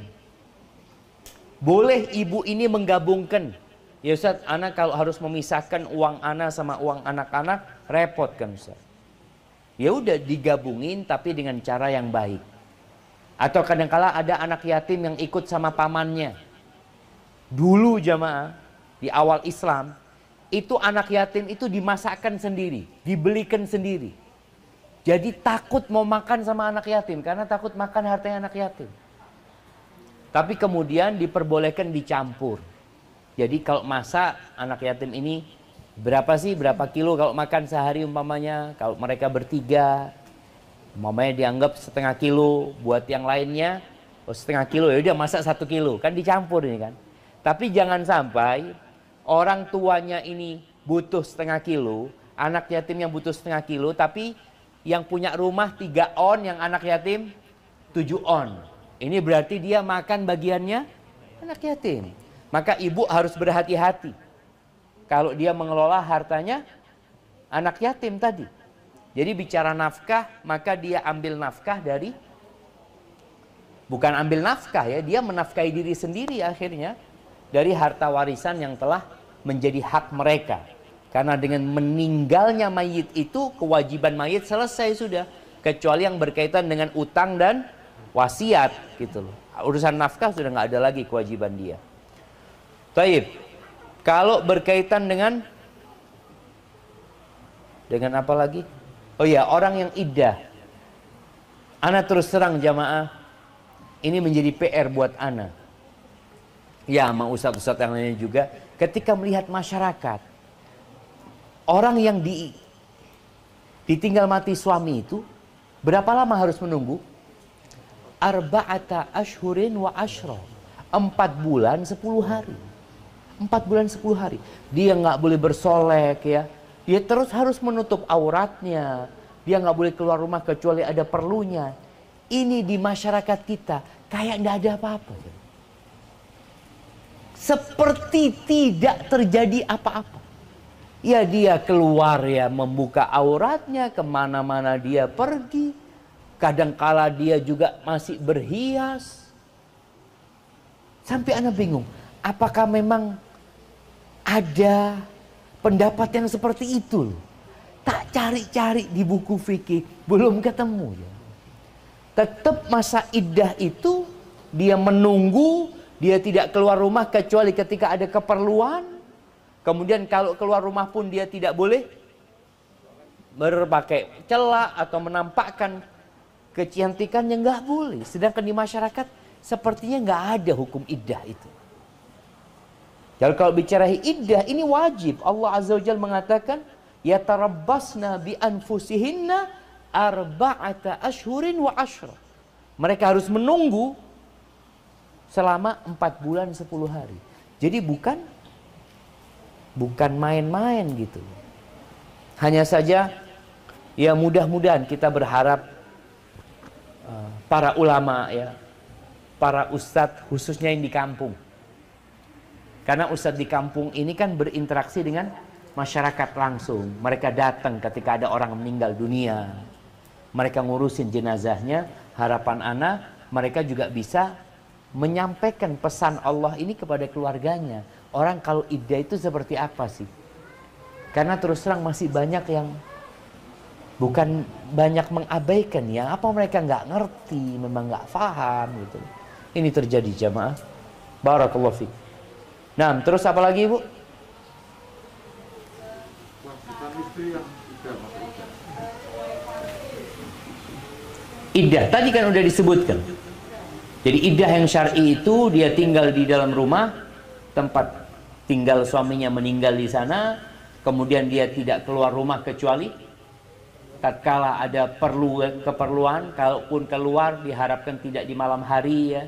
Boleh ibu ini menggabungkan. Ya Ustaz, anak kalau harus memisahkan uang anak sama uang anak-anak, repot kan Ustaz. Ya udah digabungin tapi dengan cara yang baik. Atau kadang-kala ada anak yatim yang ikut sama pamannya. Dulu jamaah, di awal Islam, itu anak yatim itu dimasakkan sendiri, dibelikan sendiri. Jadi takut mau makan sama anak yatim karena takut makan hartanya anak yatim. Tapi kemudian diperbolehkan dicampur. Jadi kalau masak anak yatim ini berapa kilo kalau makan sehari umpamanya, kalau mereka bertiga umpamanya dianggap setengah kilo, buat yang lainnya setengah kilo, ya udah masak 1 kilo, kan dicampur ini kan. Tapi jangan sampai orang tuanya ini butuh setengah kilo, anak yatim yang butuh setengah kilo, tapi yang punya rumah 3 on, yang anak yatim 7 on. Ini berarti dia makan bagiannya anak yatim. Maka ibu harus berhati-hati kalau dia mengelola hartanya anak yatim tadi. Jadi bicara nafkah, maka dia ambil nafkah dari, bukan ambil nafkah ya, dia menafkahi diri sendiri akhirnya dari harta warisan yang telah menjadi hak mereka. Karena dengan meninggalnya mayit itu, kewajiban mayit selesai sudah. Kecuali yang berkaitan dengan utang dan wasiat gitu loh. Urusan nafkah sudah nggak ada lagi kewajiban dia. Taib. Kalau berkaitan dengan apa lagi? Oh iya, orang yang iddah. Ana terus terang jamaah, ini menjadi PR buat ana. Ya, sama ustadz-ustadz yang lainnya juga. Ketika melihat masyarakat, orang yang ditinggal mati suami itu, berapa lama harus menunggu? Arba'ata ashhurin wa ashra. 4 bulan 10 hari. 4 bulan 10 hari. Dia nggak boleh bersolek ya. Dia terus harus menutup auratnya. Dia nggak boleh keluar rumah kecuali ada perlunya. Ini di masyarakat kita kayak nggak ada apa-apa. Seperti tidak terjadi apa-apa. Ya dia keluar ya membuka auratnya, kemana-mana dia pergi. Kadangkala dia juga masih berhias. Sampai anak bingung, apakah memang ada pendapat yang seperti itu? Tak cari-cari di buku fikih, belum ketemu ya. Tetap masa iddah itu dia menunggu, dia tidak keluar rumah kecuali ketika ada keperluan. Kemudian kalau keluar rumah pun dia tidak boleh berpakai celak atau menampakkan kecantikannya, nggak boleh. Sedangkan di masyarakat sepertinya nggak ada hukum iddah itu. Jadi kalau bicara iddah ini wajib. Allah Azza wa Jalla mengatakan yatarabbasna bi anfusihinna arba'ata ashhurin wa ashra. Mereka harus menunggu selama 4 bulan 10 hari. Jadi bukan main-main gitu. Hanya saja ya mudah-mudahan kita berharap para ulama ya, para ustadz khususnya yang di kampung. Karena ustadz di kampung ini kan berinteraksi dengan masyarakat langsung. Mereka datang ketika ada orang meninggal dunia. Mereka ngurusin jenazahnya. Harapan ana, mereka juga bisa menyampaikan pesan Allah ini kepada keluarganya. Orang kalau iddah itu seperti apa sih? Karena terus terang masih banyak yang bukan banyak mengabaikan ya. Apa mereka nggak ngerti, memang nggak paham gitu. Ini terjadi jamaah. Barakallahu fiik. Nah, terus apa lagi Ibu? Iddah tadi kan udah disebutkan. Jadi iddah yang syar'i itu dia tinggal di dalam rumah, tempat tinggal suaminya meninggal di sana, kemudian dia tidak keluar rumah kecuali tatkala ada keperluan, kalaupun keluar diharapkan tidak di malam hari ya.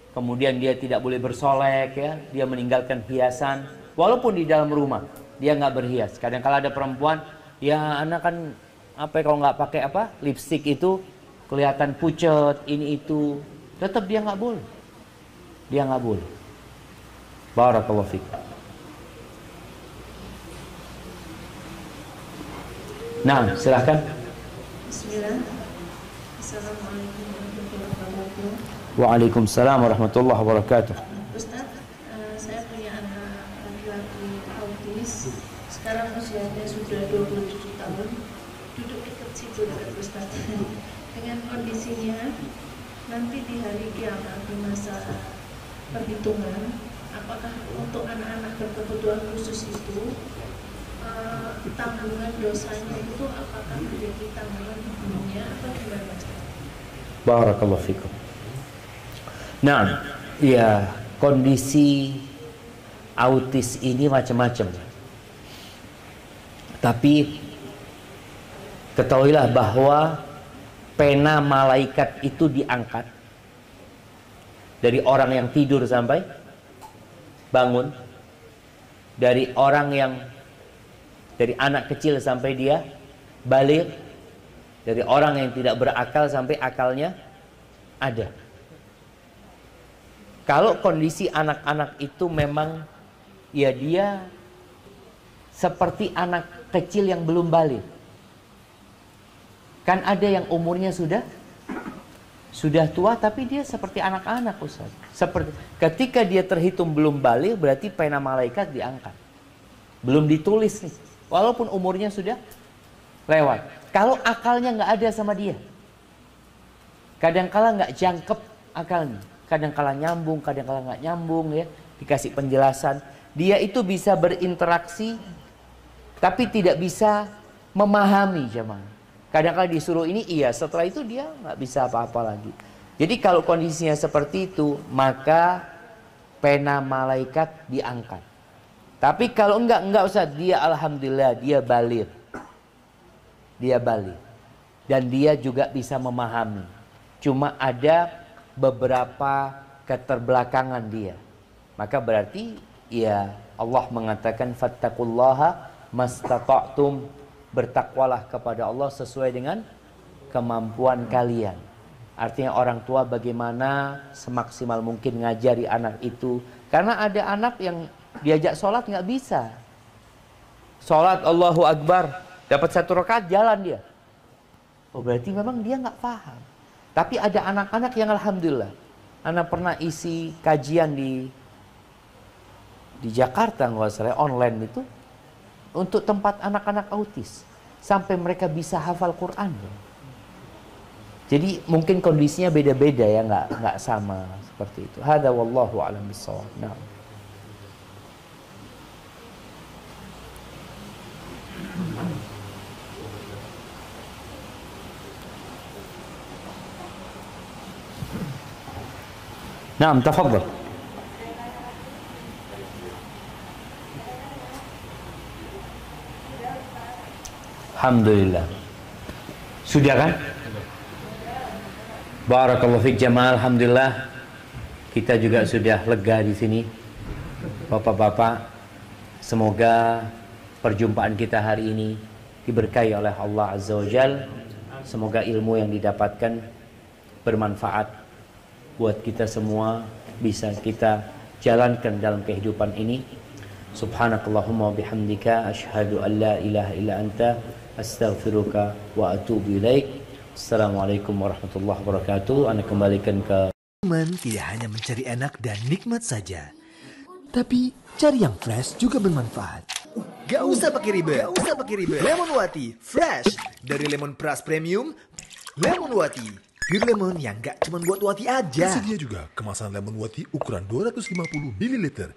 Kemudian dia tidak boleh bersolek ya, dia meninggalkan hiasan walaupun di dalam rumah dia nggak berhias. Kadang-kala ada perempuan, ya anak kan kalau nggak pakai lipstik itu kelihatan pucat ini itu, tetap dia nggak boleh. Dia nggak boleh. Barakallahu fiik. Nah, silahkan. Bismillah. Assalamualaikum warahmatullahi wabarakatuh. Waalaikumsalam warahmatullahi wabarakatuh. Ustaz, kondisinya nanti di hari kiamat, di masa perhitungan, apakah untuk anak-anak berkebutuhan khusus itu tanggungan dosanya itu apakah menjadi tanggungan ibunya atau gimana? Barakallahu fikum. Nah, ya, kondisi autis ini macam-macam. Tapi ketahuilah bahwa pena malaikat itu diangkat dari orang yang tidur sampai bangun, dari orang yang dari anak kecil sampai dia balik, dari orang yang tidak berakal sampai akalnya ada. Kalau kondisi anak-anak itu memang ya dia seperti anak kecil yang belum balik. Kan ada yang umurnya sudah tua tapi dia seperti anak-anak, Ustaz. Seperti ketika dia terhitung belum balik, berarti pena malaikat diangkat. Belum ditulis nih. Walaupun umurnya sudah lewat. Kalau akalnya nggak ada sama dia, kadangkala nggak jangkep akalnya. Kadangkala nyambung, kadangkala nggak nyambung ya. Dikasih penjelasan, dia itu bisa berinteraksi, tapi tidak bisa memahami jemaah. Kadang-kala disuruh ini iya, setelah itu dia nggak bisa apa-apa lagi. Jadi kalau kondisinya seperti itu, maka pena malaikat diangkat. Tapi kalau enggak Ustaz, dia alhamdulillah dia balik. Dia balik. Dan dia juga bisa memahami. Cuma ada beberapa keterbelakangan dia. Maka berarti ya Allah mengatakan fattaqullaha mastata'tum, bertakwalah kepada Allah sesuai dengan kemampuan kalian. Artinya orang tua bagaimana semaksimal mungkin ngajari anak itu. Karena ada anak yang diajak sholat nggak bisa. Sholat Allahu Akbar, dapat 1 rakaat jalan dia. Oh berarti memang dia nggak paham. Tapi ada anak-anak yang alhamdulillah. Anak pernah isi kajian di Jakarta nggak salah online itu untuk tempat anak-anak autis sampai mereka bisa hafal Quran. Jadi mungkin kondisinya beda-beda ya, nggak sama seperti itu. Hada wallahu a'lam bishawab. Nah. Naam, tafadhal. Alhamdulillah. Sudah kan? Barakallahu fiik jamaah. Alhamdulillah. Kita juga sudah lega di sini. Bapak-bapak, semoga perjumpaan kita hari ini diberkahi oleh Allah Azza wa Jalla. Semoga ilmu yang didapatkan bermanfaat buat kita semua, bisa kita jalankan dalam kehidupan ini. Subhanakallahumma wa bihamdika asyhadu an la ilaha illa anta astaghfiruka wa atubu ilaik. Assalamualaikum warahmatullahi wabarakatuh. Anda kembalikan ke tidak hanya mencari enak dan nikmat saja, tapi cari yang fresh juga bermanfaat. Gak usah pakai ribet, Lemon Wati fresh dari Lemon Plus Premium. Lemon Wati, bir lemon yang gak cuma buat wati aja. Tersedia juga kemasan Lemon Wati ukuran 250 ml